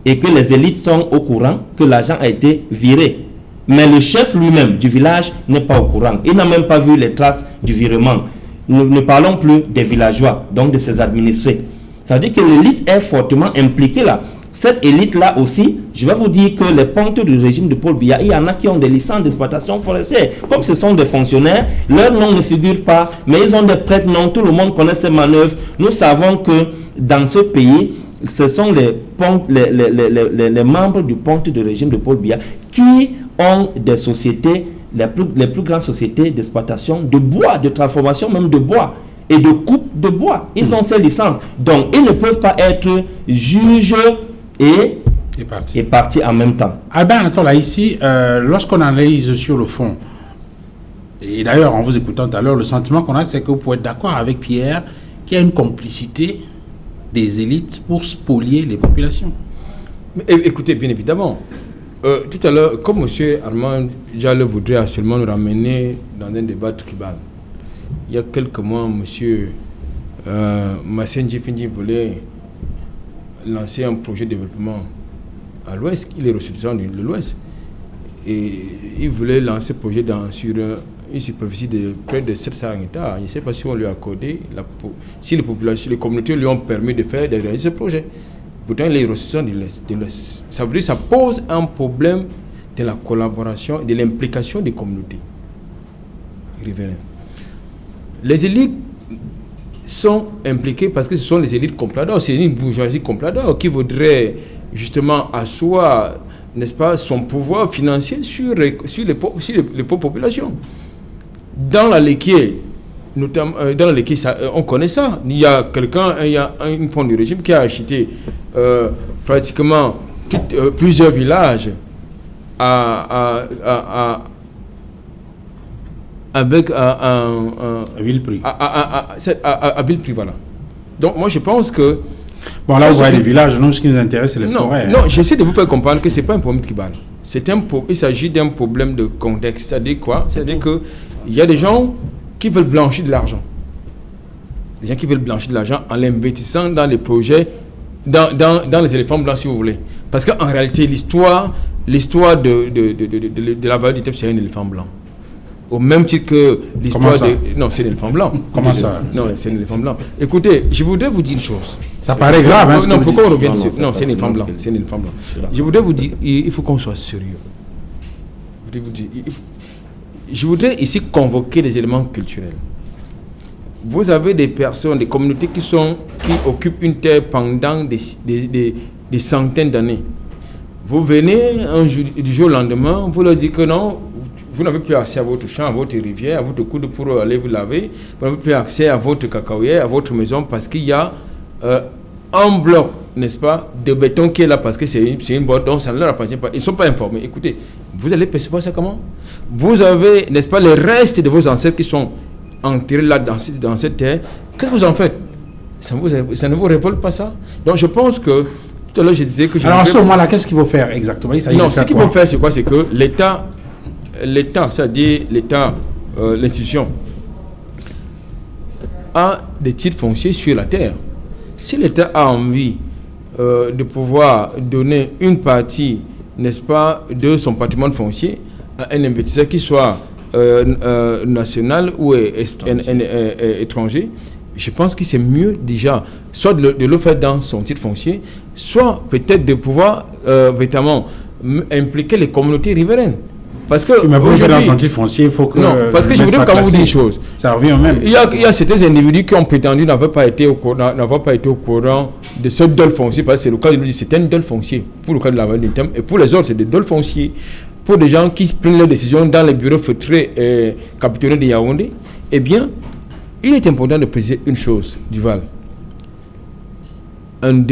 et que les élites sont au courant que l'argent a été viré. Mais le chef lui-même du village n'est pas au courant. Il n'a même pas vu les traces du virement. Nous ne parlons plus des villageois, donc de ses administrés. Ça veut dire que l'élite est fortement impliquée là. Cette élite-là aussi, je vais vous dire que les pontes du régime de Paul Biya, il y en a qui ont des licences d'exploitation forestière. Comme ce sont des fonctionnaires, leur nom ne figure pas, mais ils ont des prête-noms, tout le monde connaît ces manœuvres. Nous savons que dans ce pays, ce sont les membres du ponte du régime de Paul Biya qui ont des sociétés, les plus grandes sociétés d'exploitation de bois, de transformation même de bois et de coupe de bois. Ils ont ces licences. Donc, ils ne peuvent pas être juges et partis en même temps. Albert Anton, là, ici, lorsqu'on analyse sur le fond, et d'ailleurs, en vous écoutant tout à l'heure, le sentiment qu'on a, c'est que vous pouvez être d'accord avec Pierre qu'il y a une complicité des élites pour spolier les populations. Mais, écoutez, bien évidemment, tout à l'heure, comme M. Armand Diallo voudrait seulement nous ramener dans un débat tribal, il y a quelques mois, M. Massenji Findi voulait lancer un projet de développement à l'ouest. Il est ressortissant de l'ouest. Et il voulait lancer ce projet sur une superficie de près de 700 hectares. Je ne sais pas si on lui a accordé, si les populations, les communautés lui ont permis de réaliser ce projet. Pourtant, il est ressortissant de l'Est. Ça veut dire que ça pose un problème de la collaboration, de l'implication des communautés riveraines. Les élites sont impliquées parce que ce sont les élites compradors. C'est une bourgeoisie comprador qui voudrait justement asseoir, n'est-ce pas, son pouvoir financier sur les pauvres populations. Dans la Léquier, notamment dans la Léquier, on connaît ça. Il y a une pont du régime qui a acheté pratiquement plusieurs villages avec à vil prix. À vil prix, voilà. Donc moi je pense que... Bon, là vous voyez les villages, nous ce qui nous intéresse c'est les forêts. Non, j'essaie de vous faire comprendre que ce n'est pas un problème de tribal. Il s'agit d'un problème de contexte. C'est-à-dire quoi? C'est-à-dire qu'il y a des gens qui veulent blanchir de l'argent. Des gens qui veulent blanchir de l'argent en l'investissant dans les projets, dans les éléphants blancs si vous voulez. Parce qu'en réalité, l'histoire de la vallée du Tep, c'est un éléphant blanc. Au même titre que l'histoire ça? de... Non, c'est l'éléphant blanc. Comment ça? Non, c'est l'éléphant blanc. Écoutez, je voudrais vous dire une chose. Ça paraît grave, hein, ce Non, que vous pourquoi on dites? revient Non, dessus? Non, c'est l'éléphant blanc. C'est l'éléphant blanc. Je voudrais vous dire, il faut qu'on soit sérieux. Je voudrais ici convoquer les éléments culturels. Vous avez des personnes, des communautés qui occupent une terre pendant des centaines d'années. Vous venez du jour au lendemain, vous leur dites que non, vous n'avez plus accès à votre champ, à votre rivière, à votre coude pour aller vous laver. Vous n'avez plus accès à votre cacaoyer, à votre maison, parce qu'il y a un bloc, n'est-ce pas, de béton qui est là, parce que c'est une boîte, donc ça ne leur appartient pas. Ils ne sont pas informés. Écoutez, vous allez percevoir ça comment? Vous avez, n'est-ce pas, les restes de vos ancêtres qui sont enterrés là dans cette terre. Qu'est-ce que vous en faites? Ça ne vous révolte pas ça? Donc je pense que tout à l'heure je disais que... Alors à ce moment-là, qu'est-ce qu'il faut faire exactement? Non, ce qu'il faut faire, c'est quoi? C'est que l'État, c'est-à-dire l'État, l'institution, a des titres fonciers sur la terre. Si l'État a envie de pouvoir donner une partie, n'est-ce pas, de son patrimoine foncier à un investisseur qui soit national ou étranger, je pense que c'est mieux déjà soit de le faire dans son titre foncier, soit peut-être de pouvoir véritablement impliquer les communautés riveraines. Parce que mais pour faire dans son titre foncier, il faut que... Non, parce que je voudrais quand même vous dire une chose. Ça revient au même. Il y a certains individus qui ont prétendu n'avoir pas été au courant de ce dol foncier, parce que c'est le cas de lui, c'est un dol foncier. Pour le cas de la vallée du Thème, et pour les autres, c'est des dol fonciers. Pour des gens qui prennent leurs décisions dans les bureaux feutrés et capitonnés de Yaoundé, eh bien, il est important de préciser une chose, Duval. Un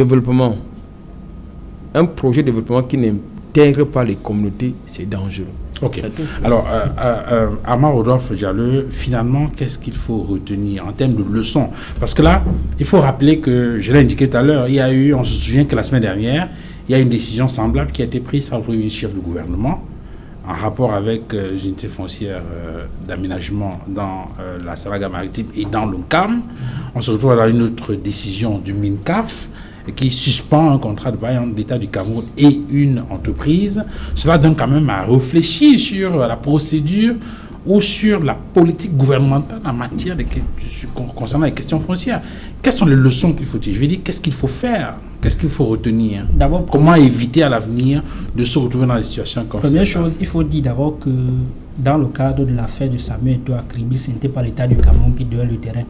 projet de développement qui n'intègre pas les communautés, c'est dangereux. Ok. Alors, Amar Rodolphe Diallo, finalement, qu'est-ce qu'il faut retenir en termes de leçons? Parce que là, il faut rappeler que, je l'ai indiqué tout à l'heure, on se souvient que la semaine dernière, il y a une décision semblable qui a été prise par le premier chef du gouvernement en rapport avec les unités foncières d'aménagement dans la Saraga maritime et dans l'ONCAM. On se retrouve dans une autre décision du MINCAF qui suspend un contrat de bail entre l'État du Cameroun et une entreprise. Cela donne quand même à réfléchir sur la procédure ou sur la politique gouvernementale en matière concernant les questions foncières. Quelles sont les leçons qu'il faut tirer? Je veux dire, qu'est-ce qu'il faut faire? Qu'est-ce qu'il faut retenir? D'abord, comment éviter à l'avenir de se retrouver dans des situations comme ça? Première chose, il faut dire d'abord que dans le cadre de l'affaire de Samuel Eto'o Kribi, ce n'était pas l'État du Cameroun qui donnait le terrain.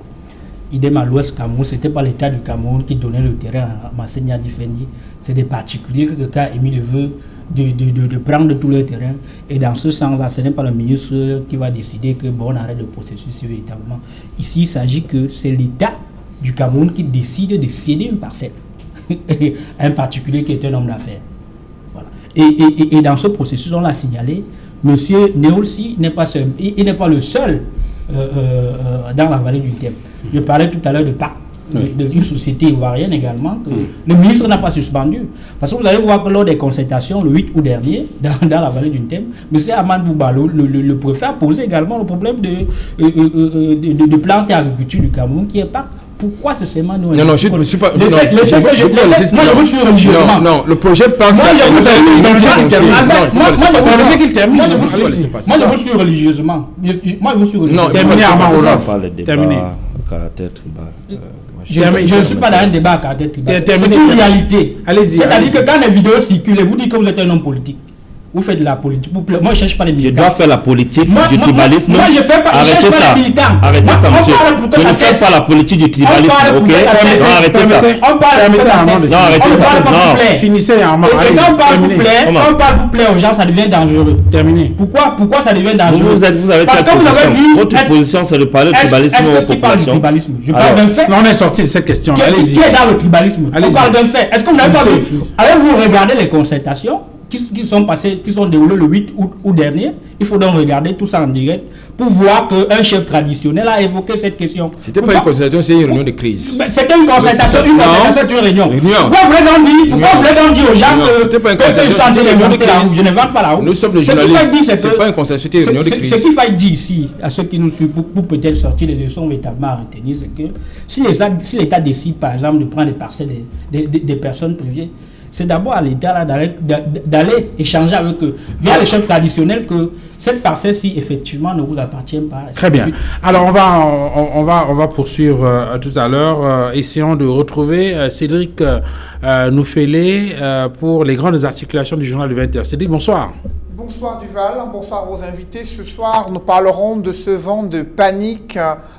Idem à l'Ouest Cameroun, ce n'était pas l'État du Cameroun qui donnait le terrain à Massenia Difendi. C'est des particuliers qui ont émis le vœu de prendre tout le terrain. Et dans ce sens-là, ce n'est pas le ministre qui va décider que on arrête le processus véritablement. Ici, il s'agit que c'est l'État du Cameroun qui décide de céder une parcelle à un particulier qui est un homme d'affaires. Voilà. Et dans ce processus, on l'a signalé, M. Néolsi n'est pas seul. Il n'est pas le seul dans la vallée du Thème. Je parlais tout à l'heure de PAC, d'une société ivoirienne également, que le ministre n'a pas suspendu. Parce que vous allez voir que lors des concertations, le 8 août dernier, dans la vallée du Thème, M. Ahmad Bouba, le préfet, a posé également le problème de plantes et agriculture du Cameroun qui est PAC. Pourquoi ce seulement nous? Non, je ne suis pas... Moi, je vous suis religieusement. Non, le projet de PAC... Moi, je vous suis religieusement. Non, terminé à Maroulaf. Terminé. Caractère tribal. Je ne suis pas dans un débat à caractère tribal. C'est une réalité. C'est-à-dire que quand les vidéos circulent, vous dites que vous êtes un homme politique. Vous faites de la politique. Moi, je ne cherche pas les militants. Je dois faire la politique du tribalisme. Moi, je fais pas. Arrêtez ça. Arrêtez ça, monsieur. Je ne fais pas la politique du tribalisme. Ok? Non, arrêtez ça. On parle pour ça. Non, arrêtez ça. Non. Finissez, Armand. Et quand on parle pour plaire aux gens, ça devient dangereux. Terminé. Pourquoi ça devient dangereux? Vous avez quelle position? Votre position, c'est de parler de tribalisme aux populations. Je parle d'un fait. On est sorti de cette question. Allez-y. Qui est dans le tribalisme? On parle d'un fait. Est-ce que vous n'avez pas vu? Avez-vous regardé les concertations qui sont déroulés le 8 août dernier? Il faut donc regarder tout ça en direct pour voir qu'un chef traditionnel a évoqué cette question. C'était pas une concertation, c'est une réunion de crise. C'était une concertation, une réunion. Pourquoi vous voulez donc dire aux gens que sont en train de monter la roue? Je ne vends pas la roue. Nous sommes les journalistes. C'est pas une concertation, c'était une réunion de crise. Ce qu'il faut dire ici, à ceux qui nous suivent, pour peut-être sortir les leçons véritablement à retenir, c'est que si l'État décide par exemple de prendre des parcelles des personnes privées, c'est d'abord à l'État d'aller échanger avec eux, via les chefs traditionnels, que cette parcelle-ci, effectivement, ne vous appartient pas. Très bien. Alors, on va poursuivre tout à l'heure. Essayons de retrouver Cédric Noufélé pour les grandes articulations du journal de 20h. Cédric, bonsoir. Bonsoir Duval, bonsoir aux invités. Ce soir, nous parlerons de ce vent de panique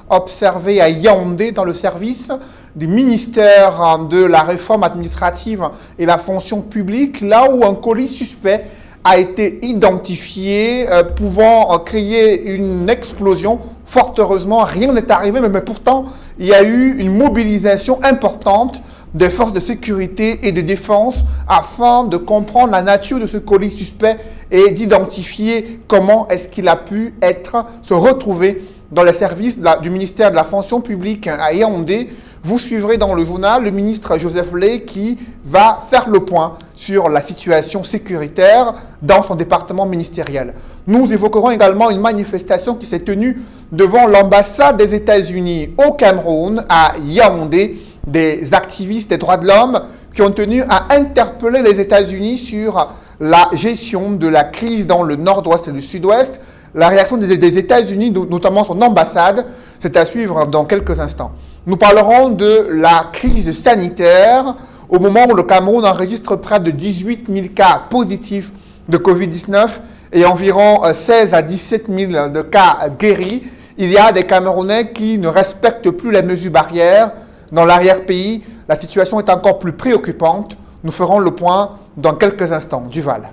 observé à Yaoundé dans le service du ministère de la réforme administrative et la fonction publique, là où un colis suspect a été identifié, pouvant créer une explosion. Fort heureusement, rien n'est arrivé, mais pourtant, il y a eu une mobilisation importante des forces de sécurité et de défense afin de comprendre la nature de ce colis suspect et d'identifier comment est-ce qu'il a pu se retrouver dans les services du ministère de la fonction publique à Yaoundé. Vous suivrez dans le journal le ministre Joseph Lay qui va faire le point sur la situation sécuritaire dans son département ministériel. Nous évoquerons également une manifestation qui s'est tenue devant l'ambassade des États-Unis au Cameroun à Yaoundé. Des activistes des droits de l'homme qui ont tenu à interpeller les États-Unis sur la gestion de la crise dans le nord-ouest et le sud-ouest. La réaction des États-Unis, notamment son ambassade, c'est à suivre dans quelques instants. Nous parlerons de la crise sanitaire au moment où le Cameroun enregistre près de 18 000 cas positifs de Covid-19 et environ 16 à 17 000 de cas guéris. Il y a des Camerounais qui ne respectent plus les mesures barrières. Dans l'arrière-pays, la situation est encore plus préoccupante. Nous ferons le point dans quelques instants. Duval.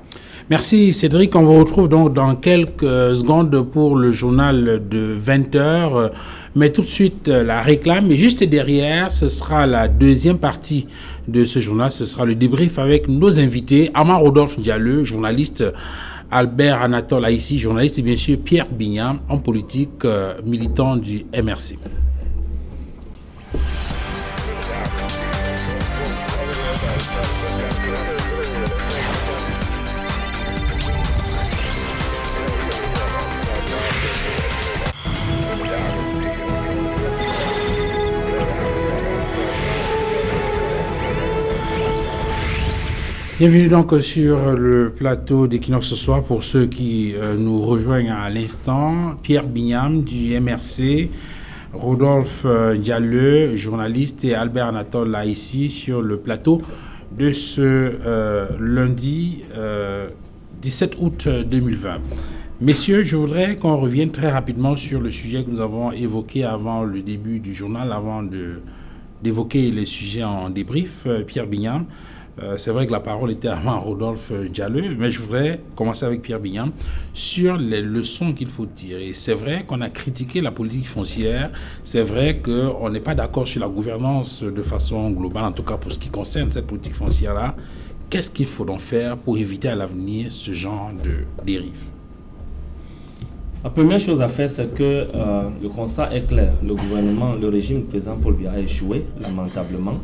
Merci Cédric. On vous retrouve donc dans quelques secondes pour le journal de 20h. Mais tout de suite, la réclame. Et juste derrière, ce sera la deuxième partie de ce journal. Ce sera le débrief avec nos invités. Amar Rodolphe Diallo, journaliste. Albert Anatole Haïssi, journaliste. Et bien sûr, Pierre Bignam, homme politique, militant du MRC. Bienvenue donc sur le plateau d'Equinox ce soir pour ceux qui nous rejoignent à l'instant. Pierre Bignam du MRC, Rodolphe Diallo, journaliste, et Albert Anatole Haïssi sur le plateau de ce lundi 17 août 2020. Messieurs, je voudrais qu'on revienne très rapidement sur le sujet que nous avons évoqué avant le début du journal, avant d'évoquer les sujets en débrief. Pierre Bignam, c'est vrai que la parole était avant Rodolphe Diallo, mais je voudrais commencer avec Pierre Bignam sur les leçons qu'il faut tirer. C'est vrai qu'on a critiqué la politique foncière, c'est vrai qu'on n'est pas d'accord sur la gouvernance de façon globale, en tout cas pour ce qui concerne cette politique foncière-là. Qu'est-ce qu'il faut donc faire pour éviter à l'avenir ce genre de dérive? La première chose à faire, c'est que le constat est clair. Le gouvernement, le régime du président Paul Biya a échoué, lamentablement.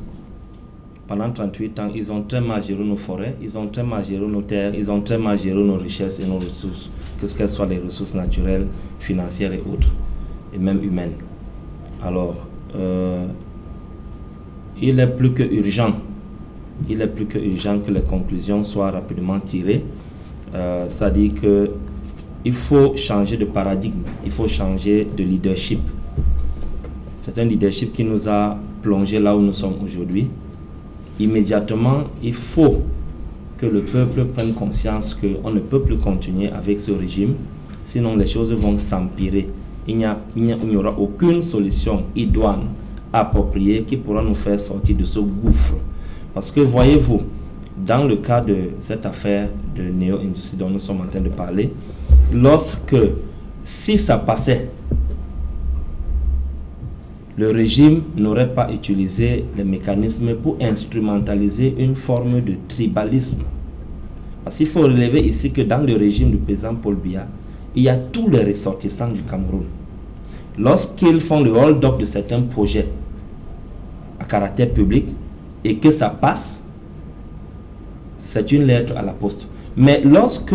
Pendant 38 ans, ils ont très mal géré nos forêts, ils ont très mal géré nos terres, ils ont très mal géré nos richesses et nos ressources, que ce qu'elles soient les ressources naturelles, financières et autres, et même humaines. Alors, il est plus que urgent que les conclusions soient rapidement tirées. C'est-à-dire qu'il faut changer de paradigme, il faut changer de leadership. C'est un leadership qui nous a plongé là où nous sommes aujourd'hui. Immédiatement, il faut que le peuple prenne conscience qu'on ne peut plus continuer avec ce régime, sinon les choses vont s'empirer. Il n'y aura aucune solution idoine, appropriée, qui pourra nous faire sortir de ce gouffre. Parce que voyez-vous, dans le cas de cette affaire de Néo-Industrie dont nous sommes en train de parler, si ça passait, le régime n'aurait pas utilisé les mécanismes pour instrumentaliser une forme de tribalisme. Parce qu'il faut relever ici que dans le régime du président Paul Biya, il y a tous les ressortissants du Cameroun. Lorsqu'ils font le hold-up de certains projets à caractère public et que ça passe, c'est une lettre à la poste. Mais lorsque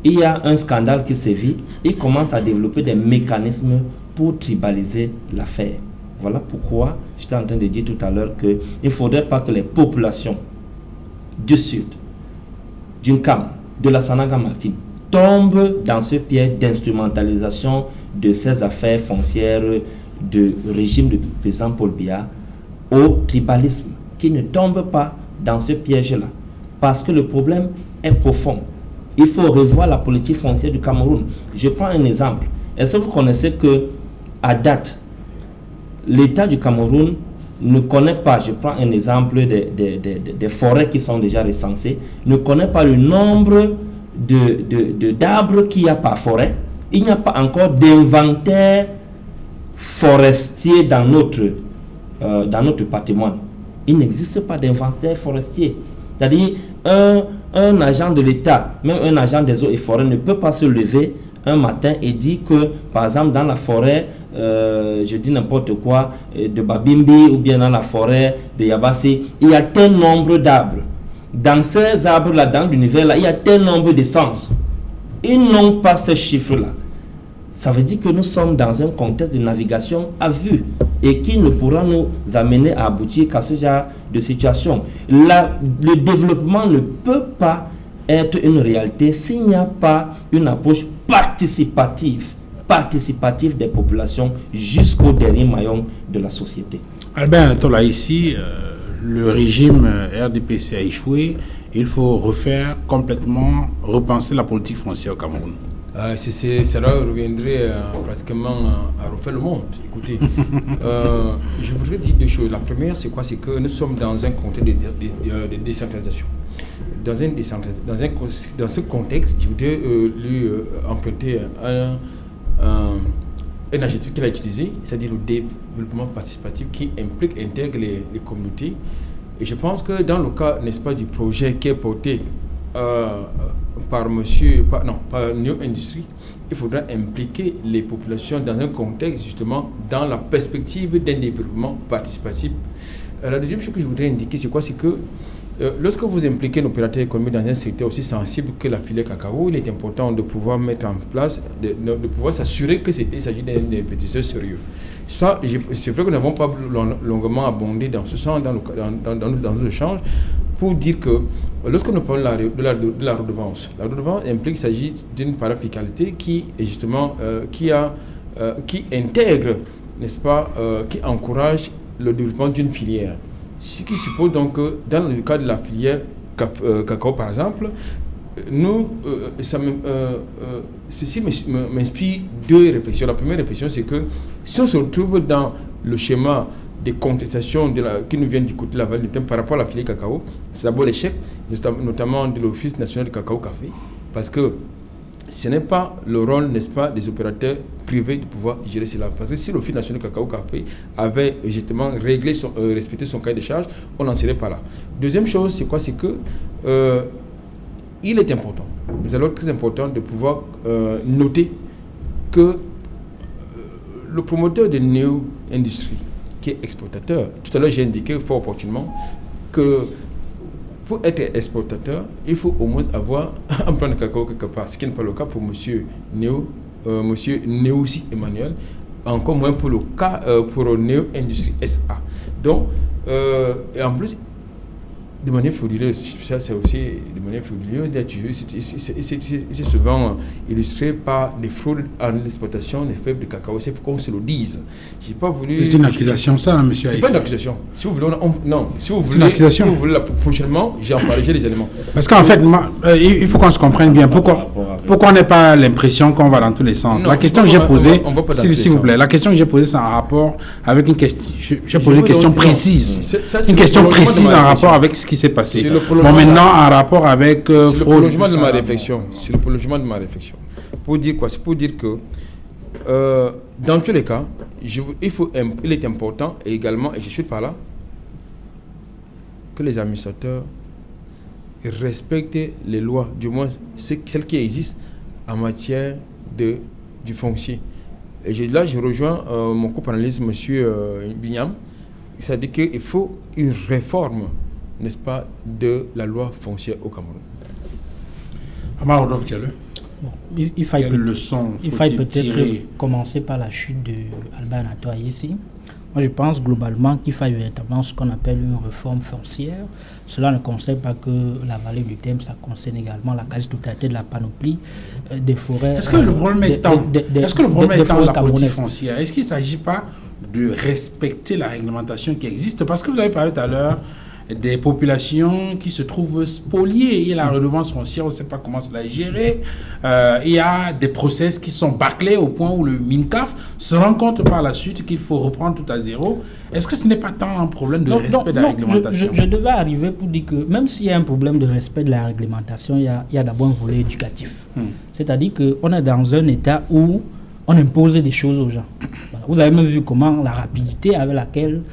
il y a un scandale qui sévit, ils commencent à développer des mécanismes pour tribaliser l'affaire. Voilà pourquoi j'étais en train de dire tout à l'heure qu'il ne faudrait pas que les populations du Sud, d'une CAM, de la Sananga Maritime, tombe dans ce piège d'instrumentalisation de ces affaires foncières de régime de président Paul Biya au tribalisme, qui ne tombe pas dans ce piège-là. Parce que le problème est profond. Il faut revoir la politique foncière du Cameroun. Je prends un exemple. Est-ce que vous connaissez que, à date, l'État du Cameroun ne connaît pas, je prends un exemple des forêts qui sont déjà recensées, ne connaît pas le nombre d'arbres qu'il y a par forêt. Il n'y a pas encore d'inventaire forestier dans notre patrimoine. Il n'existe pas d'inventaire forestier. C'est-à-dire, un agent de l'État, même un agent des eaux et forêts, ne peut pas se lever un matin et dire que, par exemple, dans la forêt, je dis n'importe quoi, de Babimbi ou bien dans la forêt de Yabassi, il y a tel nombre d'arbres. Dans ces arbres-là, dans l'univers-là, il y a tel nombre d'essences. Ils n'ont pas ces chiffres-là. Ça veut dire que nous sommes dans un contexte de navigation à vue et qui ne pourra nous amener à aboutir qu'à ce genre de situation. Le développement ne peut pas être une réalité s'il n'y a pas une approche participative des populations jusqu'au dernier maillon de la société. Albert Anatola, ici, le régime RDPC a échoué. Il faut complètement repenser la politique foncière au Cameroun. Cela reviendrait pratiquement à refaire le monde. Écoutez, je voudrais dire deux choses. La première, c'est quoi? C'est que nous sommes dans un contexte de décentralisation. Dans ce contexte, je voudrais lui emprunter un adjectif qu'il a utilisé, c'est-à-dire le développement participatif qui intègre les communautés. Et je pense que dans le cas, n'est-ce pas, du projet qui est porté par New Industry, il faudra impliquer les populations dans un contexte, justement, dans la perspective d'un développement participatif. La deuxième chose que je voudrais indiquer, c'est quoi? C'est que lorsque vous impliquez un opérateur économique dans un secteur aussi sensible que la filière cacao, il est important de pouvoir mettre en place, de pouvoir s'assurer qu'il s'agit d'un investisseur sérieux. Ça, c'est vrai que nous n'avons pas longuement abondé dans ce sens, dans nos échanges, pour dire que lorsque nous parlons de la redevance implique qu'il s'agit d'une parafiscalité qui est justement qui intègre, n'est-ce pas, qui encourage le développement d'une filière. Ce qui suppose donc que dans le cas de la filière cacao par exemple, ceci m'inspire deux réflexions. La première réflexion, c'est que si on se retrouve dans le schéma des contestations qui nous viennent du côté de la vallée du Thème par rapport à la filière cacao, c'est d'abord l'échec, notamment de l'Office national du cacao café, parce que ce n'est pas le rôle, n'est-ce pas, des opérateurs privés de pouvoir gérer cela. Parce que si l'Office national du cacao café avait justement respecté son cahier de charge, on n'en serait pas là. Deuxième chose, c'est quoi? C'est que il est important, mais alors très important, de pouvoir noter que le promoteur de New Industry, qui est exportateur, tout à l'heure j'ai indiqué fort opportunement que pour être exportateur, il faut au moins avoir un plan de cacao quelque part, ce qui n'est pas le cas pour monsieur Neussi Emmanuel, encore moins pour le cas pour New Industry SA. Donc, et en plus, de manière frauduleuse, ça c'est aussi de manière frauduleuse, c'est souvent illustré par des fraudes en exploitation des fèves de cacao. C'est qu'on se le dise. J'ai pas voulu. C'est une accusation, ça, hein, monsieur. C'est pas une accusation. Si vous voulez, si vous voulez, une accusation. Si vous voulez, prochainement, j'ai les éléments. Parce qu'en fait, il faut qu'on se comprenne bien. Pourquoi on n'a pas l'impression qu'on va dans tous les sens? La question que j'ai posée, s'il vous plaît, la question que j'ai posée, c'est en rapport avec une question. J'ai posé une question précise. Une question précise en rapport avec ce qui s'est passé. Bon, maintenant, en rapport avec sur le prolongement de ma réflexion. Sur le prolongement de ma réflexion. Pour dire quoi? C'est pour dire que dans tous les cas, il est important et également, et je suis par là, que les administrateurs respectent les lois, du moins celles qui existent en matière du foncier. Et là, je rejoins mon co-panéliste, M. Bignam. C'est-à-dire qu'il faut une réforme, n'est-ce pas, de la loi foncière au Cameroun. Amar Rodolphe Diallo. Bon, il faille Quelle leçon peut-être commencer par la chute d'Albert Anatola ici. Moi, je pense globalement qu'il faille véritablement ce qu'on appelle une réforme foncière. Cela ne concerne pas que la vallée du Thème, ça concerne également la quasi-totalité de la panoplie des forêts. Est-ce que le problème est dans la politique foncière? Est-ce qu'il ne s'agit pas de respecter la réglementation qui existe? Parce que vous avez parlé tout à l'heure des populations qui se trouvent spoliées. Il y a la redevance foncière, on ne sait pas comment cela est géré. Il y a des process qui sont bâclés au point où le MINCAF se rend compte par la suite qu'il faut reprendre tout à zéro. Est-ce que ce n'est pas tant un problème de respect de la réglementation? Je devais arriver pour dire que même s'il y a un problème de respect de la réglementation, il y a d'abord un volet éducatif. C'est-à-dire qu'on est dans un état où on impose des choses aux gens. Voilà. Vous avez même vu comment la rapidité avec laquelle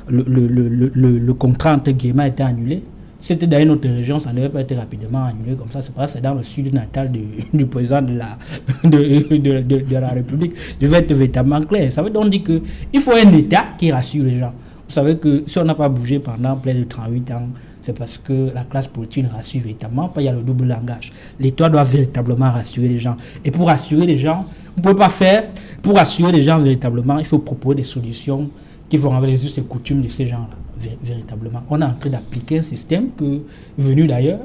le contrat entre guillemets a été annulé. C'était dans une autre région, ça ne devait pas être rapidement annulé comme ça. C'est parce que c'est dans le sud natal du président de la République. Il devait être véritablement clair. Ça veut donc dire qu'il faut un État qui rassure les gens. Vous savez que si on n'a pas bougé pendant près de 38 ans, c'est parce que la classe politique ne rassure véritablement pas, il y a le double langage. L'État doit véritablement rassurer les gens. Et pour rassurer les gens, on ne peut pas faire, pour rassurer les gens véritablement, il faut proposer des solutions qui vont avec les us et coutumes de ces gens-là, véritablement. On est en train d'appliquer un système venu d'ailleurs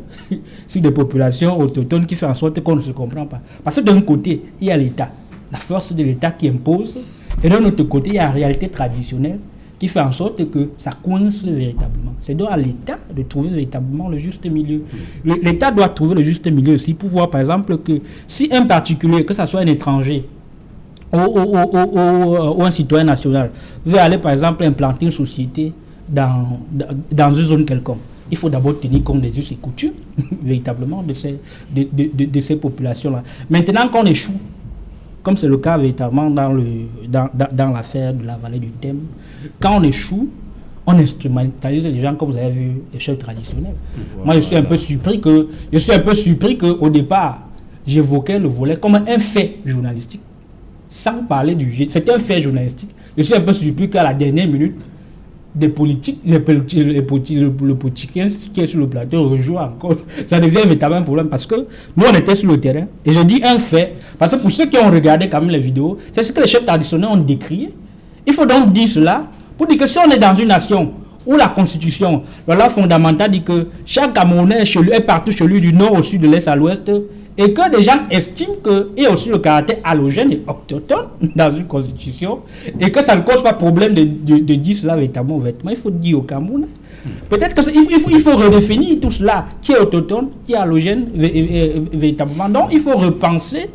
sur des populations autochtones qui fait en sorte qu'on ne se comprend pas. Parce que d'un côté, il y a l'État, la force de l'État qui impose, et d'un autre côté, il y a la réalité traditionnelle qui fait en sorte que ça coince véritablement. C'est donc à l'État de trouver véritablement le juste milieu. L'État doit trouver le juste milieu aussi pour voir, par exemple, que si un particulier, que ce soit un étranger ou un citoyen national, veut aller, par exemple, implanter une société dans une zone quelconque, il faut d'abord tenir compte des us et coutumes, véritablement, de ces populations-là. Maintenant qu'on échoue, comme c'est le cas véritablement dans l'affaire de la vallée du Thème, quand on échoue, on instrumentalise les gens, comme vous avez vu, les chefs traditionnels. Voilà. Moi, je suis un peu surpris qu'au départ, j'évoquais le volet comme un fait journalistique, sans parler du jeu. C'est un fait journalistique. Je suis un peu surpris qu'à la dernière minute, des politiques, le politicien qui est sur le plateau rejoue encore. Ça devient véritablement un problème parce que nous, on était sur le terrain. Et je dis un fait, parce que pour ceux qui ont regardé quand même les vidéos, c'est ce que les chefs traditionnels ont décrié. Il faut donc dire cela pour dire que si on est dans une nation où la constitution, la loi fondamentale dit que chaque Camerounais est partout chez lui du nord au sud, de l'est à l'ouest, et que des gens estiment qu'il y a aussi le caractère allogène et autochtone dans une constitution, et que ça ne cause pas problème de dire cela véritablement ouvertement. Il faut dire au Cameroun. Peut-être qu'il faut redéfinir tout cela, qui est autochtone, qui est allogène véritablement. Donc il faut repenser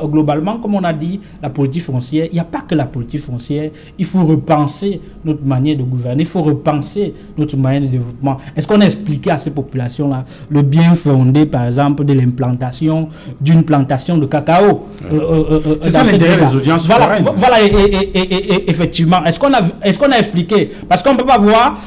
globalement, comme on a dit, la politique foncière. Il n'y a pas que la politique foncière, il faut repenser notre manière de gouverner, il faut repenser notre manière de développement. Est-ce qu'on a expliqué à ces populations-là le bien fondé, par exemple, de l'implantation d'une plantation de cacao? C'est ça l'intérêt des audiences foraines. Voilà, et effectivement, est-ce qu'on a expliqué? Parce qu'on ne peut pas voir.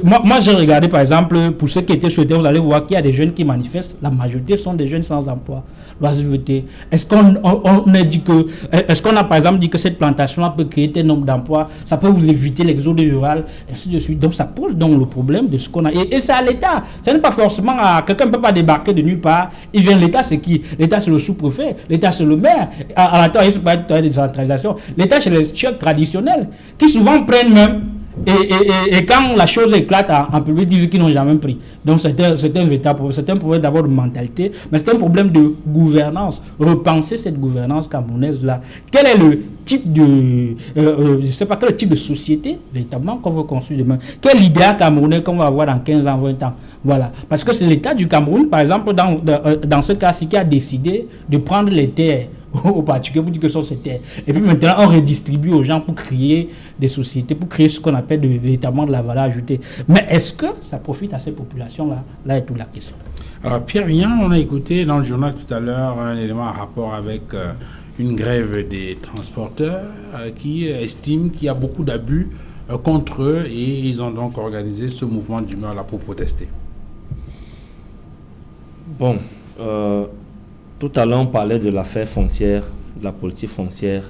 Moi, j'ai regardé, par exemple, pour ceux qui étaient sur le terrain, vous allez voir qu'il y a des jeunes qui manifestent. La majorité sont des jeunes sans emploi. L'oisiveté. Est-ce qu'on a, par exemple, dit que cette plantation-là peut créer tel nombre d'emplois, ça peut vous éviter l'exode rural, ainsi de suite. Donc, ça pose donc le problème de ce qu'on a. Et c'est à l'État. Ce n'est pas forcément à quelqu'un ne peut pas débarquer de nulle part. Il vient l'État, c'est qui? L'État, c'est le sous-préfet. L'État, c'est le maire. À la temps, il ne pas être de décentralisation. L'État, c'est les chefs traditionnels qui souvent prennent même. Et quand la chose éclate en public, ils disent qu'ils n'ont jamais pris. Donc c'est un véritable problème. C'est un problème d'abord de mentalité, mais c'est un problème de gouvernance. Repenser cette gouvernance camerounaise-là. Quel est le type de... je ne sais pas, quel type de société, véritablement, qu'on veut construire demain? Quel idéal camerounais qu'on va avoir dans 15 ans, 20 ans? Voilà. Parce que c'est l'État du Cameroun, par exemple, dans ce cas-ci, qui a décidé de prendre les terres au particulier pour dire que ce sont ces terres. Et puis maintenant, on redistribue aux gens pour créer des sociétés, pour créer ce qu'on appelle véritablement de la valeur ajoutée. Mais est-ce que ça profite à ces populations-là? Là est toute la question. Alors, Pierre Vignan, on a écouté dans le journal tout à l'heure un élément en rapport avec une grève des transporteurs qui estiment qu'il y a beaucoup d'abus contre eux et ils ont donc organisé ce mouvement d'humeur là pour protester. Bon, tout à l'heure, on parlait de l'affaire foncière, de la politique foncière,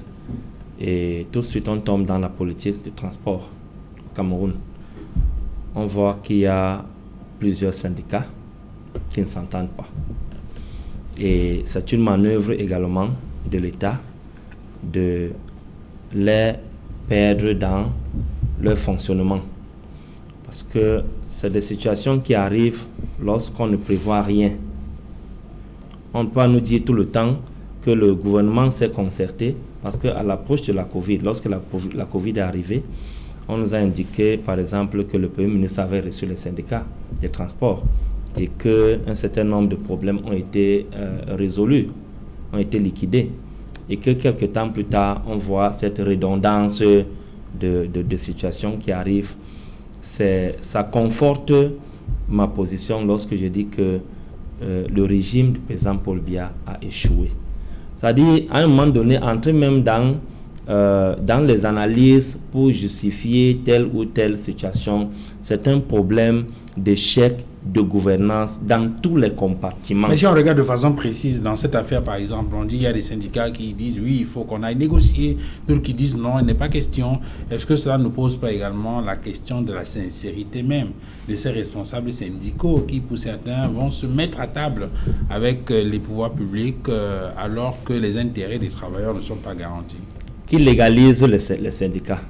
et tout de suite, on tombe dans la politique de transport au Cameroun. On voit qu'il y a plusieurs syndicats qui ne s'entendent pas. Et c'est une manœuvre également de l'État de les perdre dans leur fonctionnement. Parce que c'est des situations qui arrivent lorsqu'on ne prévoit rien. On peut nous dire tout le temps que le gouvernement s'est concerté parce qu'à l'approche de la Covid, lorsque la Covid est arrivée, on nous a indiqué, par exemple, que le Premier ministre avait reçu les syndicats des transports et qu'un certain nombre de problèmes ont été résolus, ont été liquidés. Et que quelques temps plus tard, on voit cette redondance de situations qui arrivent. Ça conforte ma position lorsque je dis que le régime du président Paul Biya a échoué. C'est-à-dire, à un moment donné, entrer même dans les analyses pour justifier telle ou telle situation, c'est un problème d'échec de gouvernance dans tous les compartiments. Mais si on regarde de façon précise dans cette affaire, par exemple, on dit qu'il y a des syndicats qui disent oui, il faut qu'on aille négocier, d'autres qui disent non, il n'est pas question. Est-ce que cela ne pose pas également la question de la sincérité même de ces responsables syndicaux qui, pour certains, vont se mettre à table avec les pouvoirs publics alors que les intérêts des travailleurs ne sont pas garantis? Qui légalise les syndicats?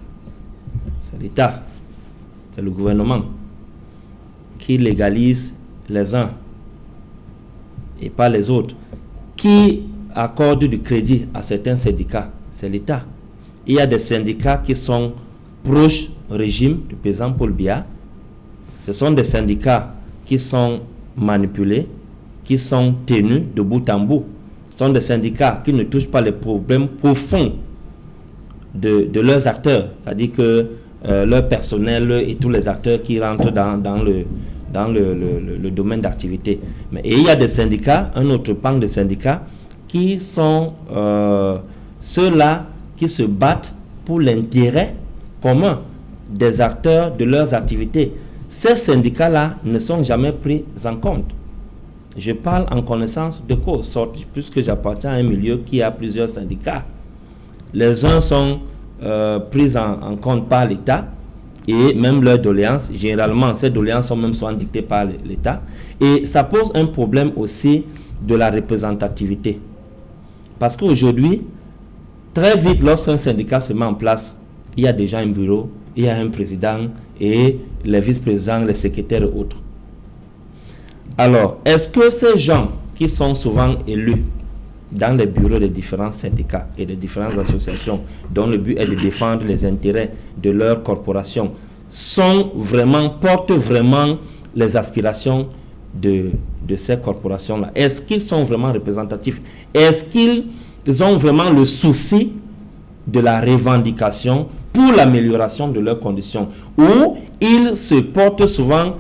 C'est l'État, c'est le gouvernement. Qui légalise les uns et pas les autres. Qui accorde du crédit à certains syndicats? C'est l'État. Il y a des syndicats qui sont proches au régime du président Paul Biya. Ce sont des syndicats qui sont manipulés, qui sont tenus de bout en bout. Ce sont des syndicats qui ne touchent pas les problèmes profonds de leurs acteurs, c'est-à-dire que leur personnel et tous les acteurs qui rentrent dans le domaine d'activité. Mais il y a des syndicats, un autre pan de syndicats, qui sont ceux-là qui se battent pour l'intérêt commun des acteurs de leurs activités. Ces syndicats-là ne sont jamais pris en compte. Je parle en connaissance de cause, puisque j'appartiens à un milieu qui a plusieurs syndicats. Les uns sont pris en compte par l'État et même leurs doléances. Généralement, ces doléances sont même souvent dictées par l'État. Et ça pose un problème aussi de la représentativité. Parce qu'aujourd'hui, très vite, lorsqu'un syndicat se met en place, il y a déjà un bureau, il y a un président et les vice-présidents, les secrétaires et autres. Alors, est-ce que ces gens qui sont souvent élus dans les bureaux des différents syndicats et des différentes associations dont le but est de défendre les intérêts de leur corporation portent vraiment les aspirations de ces corporations-là? Est-ce qu'ils sont vraiment représentatifs? Est-ce qu'ils ont vraiment le souci de la revendication pour l'amélioration de leurs conditions? Ou ils se portent souvent,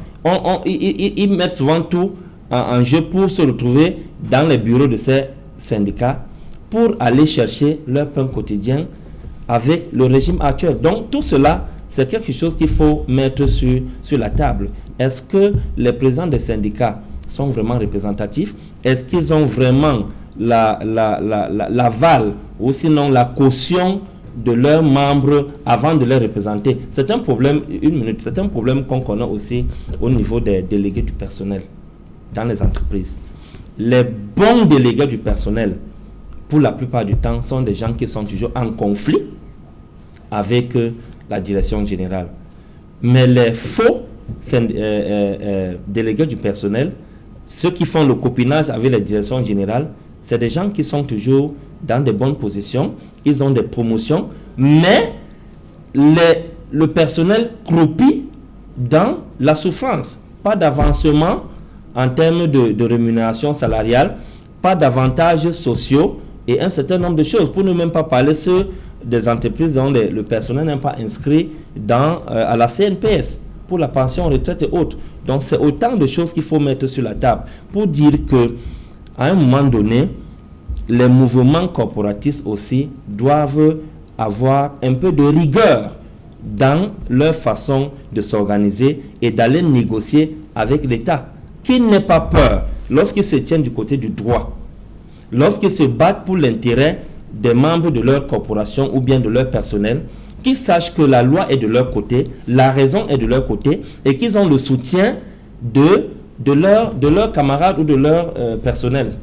ils mettent souvent tout en jeu pour se retrouver dans les bureaux de ces syndicats pour aller chercher leur pain quotidien avec le régime actuel. Donc tout cela, c'est quelque chose qu'il faut mettre sur la table. Est-ce que les présidents des syndicats sont vraiment représentatifs? Est-ce qu'ils ont vraiment l'aval ou sinon la caution de leurs membres avant de les représenter? C'est un problème, c'est un problème qu'on connaît aussi au niveau des délégués du personnel dans les entreprises. Les bons délégués du personnel, pour la plupart du temps, sont des gens qui sont toujours en conflit avec la direction générale. Mais les faux délégués du personnel, ceux qui font le copinage avec la direction générale, c'est des gens qui sont toujours dans de bonnes positions, ils ont des promotions, mais le personnel croupit dans la souffrance. Pas d'avancement en termes de rémunération salariale, pas d'avantages sociaux et un certain nombre de choses. Pour ne même pas parler des entreprises dont le personnel n'est pas inscrit à la CNPS pour la pension, retraite et autres. Donc c'est autant de choses qu'il faut mettre sur la table pour dire que à un moment donné, les mouvements corporatistes aussi doivent avoir un peu de rigueur dans leur façon de s'organiser et d'aller négocier avec l'État, qui n'ait pas peur lorsqu'ils se tiennent du côté du droit, lorsqu'ils se battent pour l'intérêt des membres de leur corporation ou bien de leur personnel, qu'ils sachent que la loi est de leur côté, la raison est de leur côté et qu'ils ont le soutien de leurs camarades ou de leur personnel.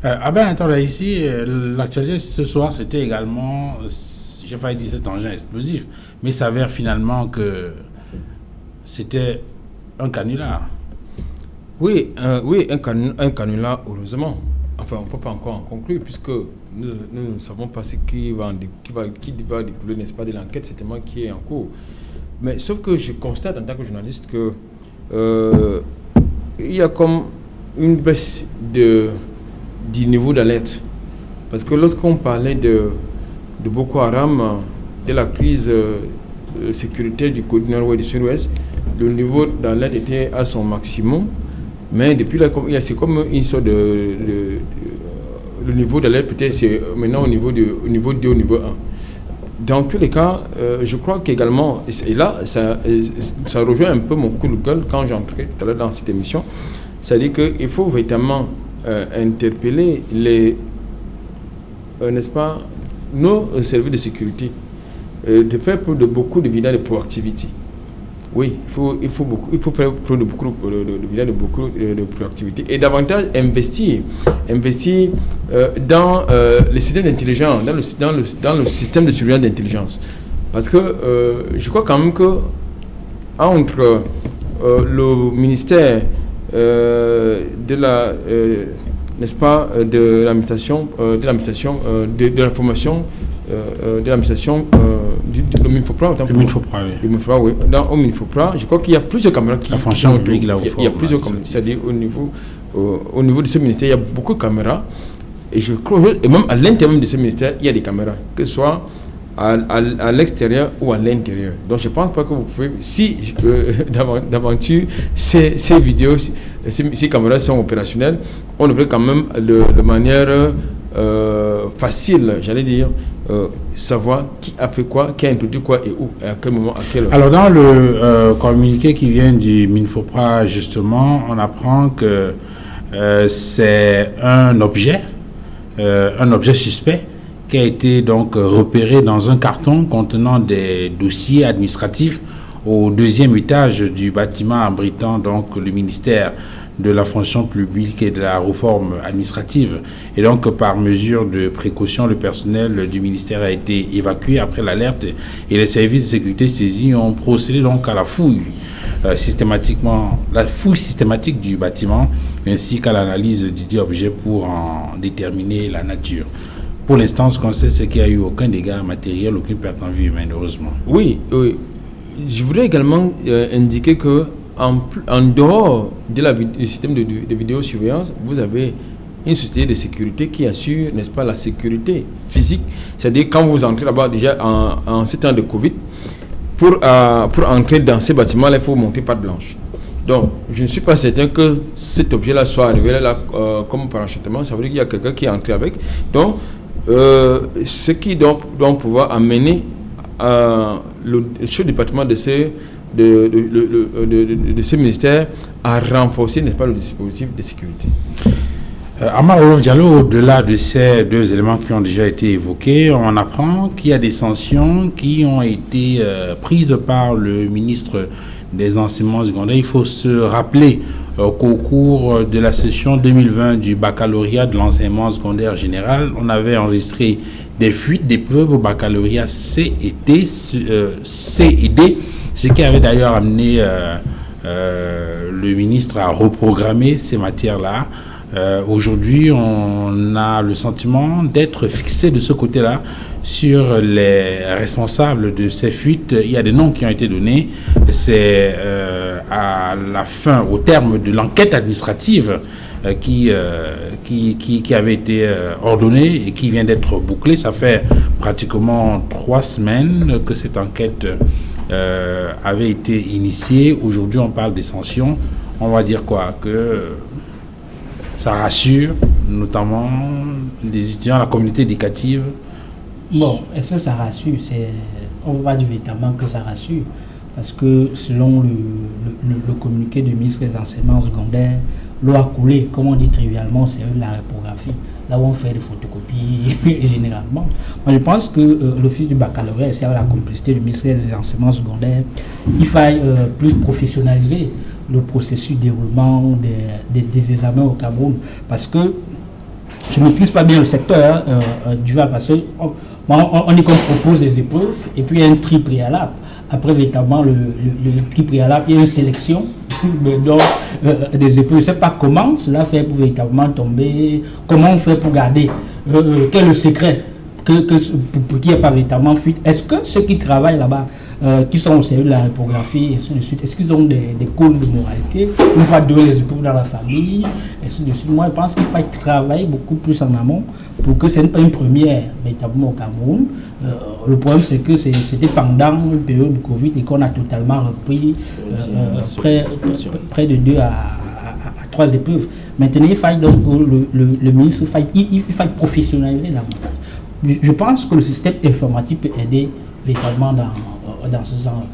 Attendez, ici, l'actualité ce soir, c'était également, j'ai failli dire cet engin explosif, mais il s'avère finalement que c'était un canular. Oui, un canular, heureusement. Enfin, on ne peut pas encore en conclure, puisque nous ne savons pas ce qui va découler, n'est-ce pas, de l'enquête, c'est tellement qui est en cours. Mais sauf que je constate en tant que journaliste que il y a comme une baisse du niveau d'alerte. Parce que lorsqu'on parlait de Boko Haram, de la crise sécuritaire du côté nord-ouest et du sud-ouest, le niveau d'alerte était à son maximum. Mais depuis là, c'est comme une sorte le niveau d'alerte, peut-être c'est maintenant au niveau 2, au niveau 1. Dans tous les cas, je crois qu'également, et là, ça rejoint un peu mon coup de gueule quand j'entrais tout à l'heure dans cette émission, c'est-à-dire qu'il faut véritablement interpeller n'est-ce pas, nos services de sécurité, de faire preuve de beaucoup de vidéos de proactivité. Oui, il faut faire preuve de beaucoup de proactivité et davantage investir dans le système d'intelligence, dans le système de surveillance d'intelligence. Parce que je crois quand même que entre le ministère de la n'est-ce pas de l'administration de l'information de l'administration du Minfopra, oui. Au Minfopra, je crois qu'il y a plusieurs caméras qui fonction publique là. Il y a plusieurs caméras, c'est-à-dire au niveau de ce ministère, il y a beaucoup de caméras et je crois, et même à l'intérieur de ce ministère, il y a des caméras, que ce soit à l'extérieur ou à l'intérieur. Donc je ne pense pas que vous pouvez, si d'aventure ces vidéos, ces caméras sont opérationnelles, on devrait quand même de manière facile, j'allais dire, savoir qui a fait quoi, qui a introduit quoi et où, et à quel moment, à quelle heure. Alors dans le communiqué qui vient du Minfopra, justement, on apprend que c'est un objet suspect qui a été donc repéré dans un carton contenant des dossiers administratifs au 2e étage du bâtiment abritant donc le ministère de la fonction publique et de la réforme administrative. Et donc, par mesure de précaution, le personnel du ministère a été évacué après l'alerte et les services de sécurité saisis ont procédé donc à la fouille systématique du bâtiment ainsi qu'à l'analyse du dit objet pour en déterminer la nature. Pour l'instant, ce qu'on sait, c'est qu'il n'y a eu aucun dégât matériel, aucune perte en vie humaine, heureusement. Oui. Je voudrais également indiquer que en dehors du système de vidéosurveillance, vous avez une société de sécurité qui assure, n'est-ce pas, la sécurité physique. C'est-à-dire quand vous entrez là-bas déjà en ces temps de Covid, pour entrer dans ces bâtiments-là, il faut monter patte blanche. Donc, je ne suis pas certain que cet objet-là soit arrivé là comme parachutement. Ça veut dire qu'il y a quelqu'un qui est entré avec. Donc, ce qui doit pouvoir amener le département de ce ministère à renforcer, n'est-ce pas, le dispositif de sécurité. Amaro Diallo, au-delà de ces deux éléments qui ont déjà été évoqués, on apprend qu'il y a des sanctions qui ont été prises par le ministre des enseignements secondaires. Il faut se rappeler qu'au cours de la session 2020 du baccalauréat de l'enseignement secondaire général, on avait enregistré des fuites d'épreuves au baccalauréat C et D, ce qui avait d'ailleurs amené le ministre à reprogrammer ces matières-là. Aujourd'hui, on a le sentiment d'être fixé de ce côté-là sur les responsables de ces fuites. Il y a des noms qui ont été donnés. C'est à la fin, au terme de l'enquête administrative qui avait été ordonnée et qui vient d'être bouclée. Ça fait pratiquement 3 semaines que cette enquête avait été initiée. Aujourd'hui, on parle des sanctions. On va dire quoi? Que ça rassure, notamment les étudiants, la communauté éducative. Bon, est-ce que ça rassure? On va dire véritablement que ça rassure, parce que selon le communiqué du ministre des enseignements secondaires, l'eau a coulé, comme on dit trivialement, c'est la reprographie, là où on fait des photocopies généralement. Moi, je pense que l'office du baccalauréat, c'est avec la complicité du ministère des enseignements secondaires, il faille plus professionnaliser le processus de déroulement des examens au Cameroun, parce que je ne maîtrise pas bien le secteur du Val, parce que On dit qu'on propose des épreuves et puis il y a un tri préalable. Après, véritablement, le tri préalable, il y a une sélection des épreuves. Je ne sais pas comment cela fait pour véritablement tomber, comment on fait pour garder, quel est le secret pour qu'il n'y ait pas véritablement fuite. Est-ce que ceux qui travaillent là-bas, qui sont au service de la reprographie, et ainsi de suite, est-ce qu'ils ont des codes de moralité? Ils ne vont pas donner les épreuves dans la famille, et ainsi de suite. Moi, je pense qu'il faut travailler beaucoup plus en amont pour que ce n'est pas une première véritablement au Cameroun. Le problème, c'est que c'était pendant une période de Covid et qu'on a totalement repris près de 2 à 3 épreuves. Maintenant, il faut donc le ministre, il faut professionnaliser davantage. Je pense que le système informatique peut aider véritablement dans ce sens.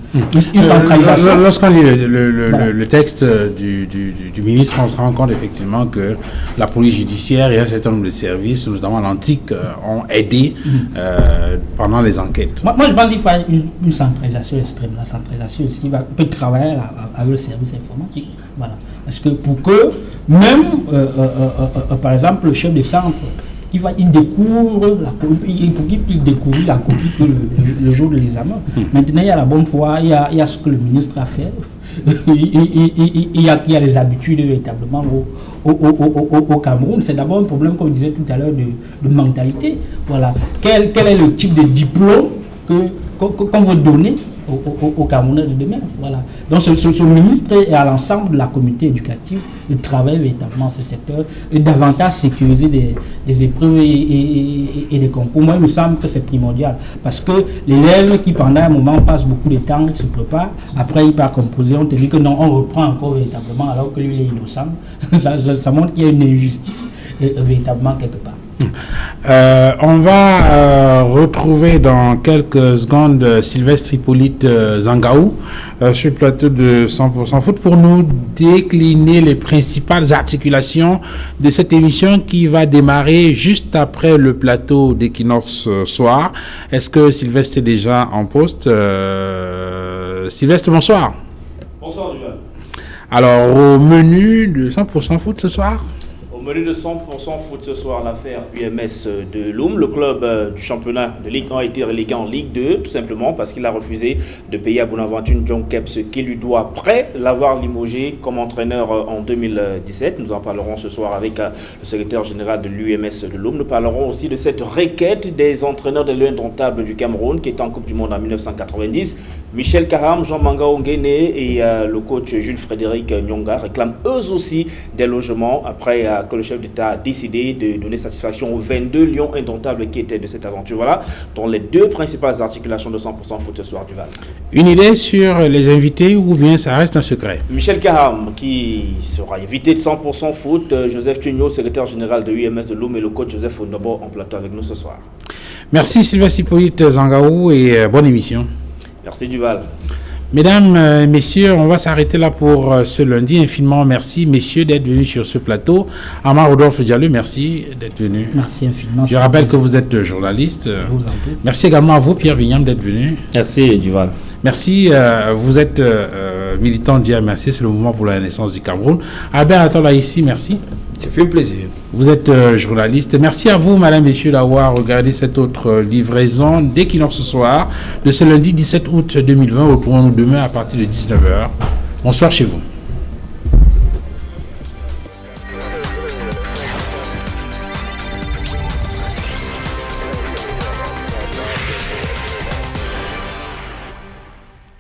Une centralisation. Lorsqu'on lit le texte du ministre, on se rend compte effectivement que la police judiciaire et un certain nombre de services, notamment l'antique, ont aidé pendant les enquêtes. Moi, je pense qu'il faut une centralisation extrême. La centralisation aussi peut travailler avec le service informatique. Voilà. Parce que pour que, même, par exemple, le chef de centre, il découvre pour qu'il puisse découvrir la copie que le jour de l'examen. Maintenant, il y a la bonne foi, il y a ce que le ministre a fait, il y a les habitudes véritablement au Cameroun. C'est d'abord un problème, comme je disais tout à l'heure, de mentalité. Voilà. Quel est le type de diplôme qu'on veut donner au Camerounais de demain. Voilà. Donc ce ministre et à l'ensemble de la communauté éducative de travailler véritablement ce secteur et davantage sécuriser des épreuves et des concours. Moi, il me semble que c'est primordial parce que l'élève qui pendant un moment passe beaucoup de temps, il se prépare, après il part composer, on te dit que non, on reprend encore véritablement alors que lui il est innocent. Ça montre qu'il y a une injustice véritablement quelque part. On va retrouver dans quelques secondes Sylvestre Hippolyte Zangaou sur le plateau de 100% Foot pour nous décliner les principales articulations de cette émission qui va démarrer juste après le plateau d'Equinox Soir. Est-ce que Sylvestre est déjà en poste? Sylvestre, bonsoir. Bonsoir, Duval. Alors, au menu de 100% Foot ce soir? Au menu de 100% Foot ce soir, l'affaire UMS de Loum. Le club du championnat de Ligue 1 a été relégué en Ligue 2, tout simplement parce qu'il a refusé de payer à Bonaventure Ndjonkep ce qu'il lui doit après l'avoir limogé comme entraîneur en 2017. Nous en parlerons ce soir avec le secrétaire général de l'UMS de Loum. Nous parlerons aussi de cette requête des entraîneurs de l'indomptable du Cameroun qui était en Coupe du Monde en 1990. Michel Kaham, Jean Manga Ongene et le coach Jules Frédéric Nyonga réclament eux aussi des logements après que le chef d'État a décidé de donner satisfaction aux 22 lions indomptables qui étaient de cette aventure. Voilà, dont les deux principales articulations de 100% Foot ce soir, Duval. Une idée sur les invités ou bien ça reste un secret? Michel Kaham, qui sera invité de 100% Foot, Joseph Tuigno, secrétaire général de UMS de Loum et le coach Joseph Fondobo en plateau avec nous ce soir. Merci Sylvestre Hippolyte Zangaou et bonne émission. Merci Duval. Mesdames, messieurs, on va s'arrêter là pour ce lundi. Infiniment merci, messieurs, d'être venus sur ce plateau. Amar Rodolphe Diallo, merci d'être venu. Merci infiniment. Je rappelle que vous êtes journaliste. Merci également à vous, Pierre Bignam, d'être venu. Merci, Duval. Merci, vous êtes militant du MRC, c'est le mouvement pour la naissance du Cameroun. Albert Atola ici, merci. Ça fait un plaisir. Vous êtes journaliste. Merci à vous, madame, messieurs, d'avoir regardé cette autre livraison d'Equinox ce soir, de ce lundi 17 août 2020. Retrouvons-nous demain à partir de 19h. Bonsoir chez vous.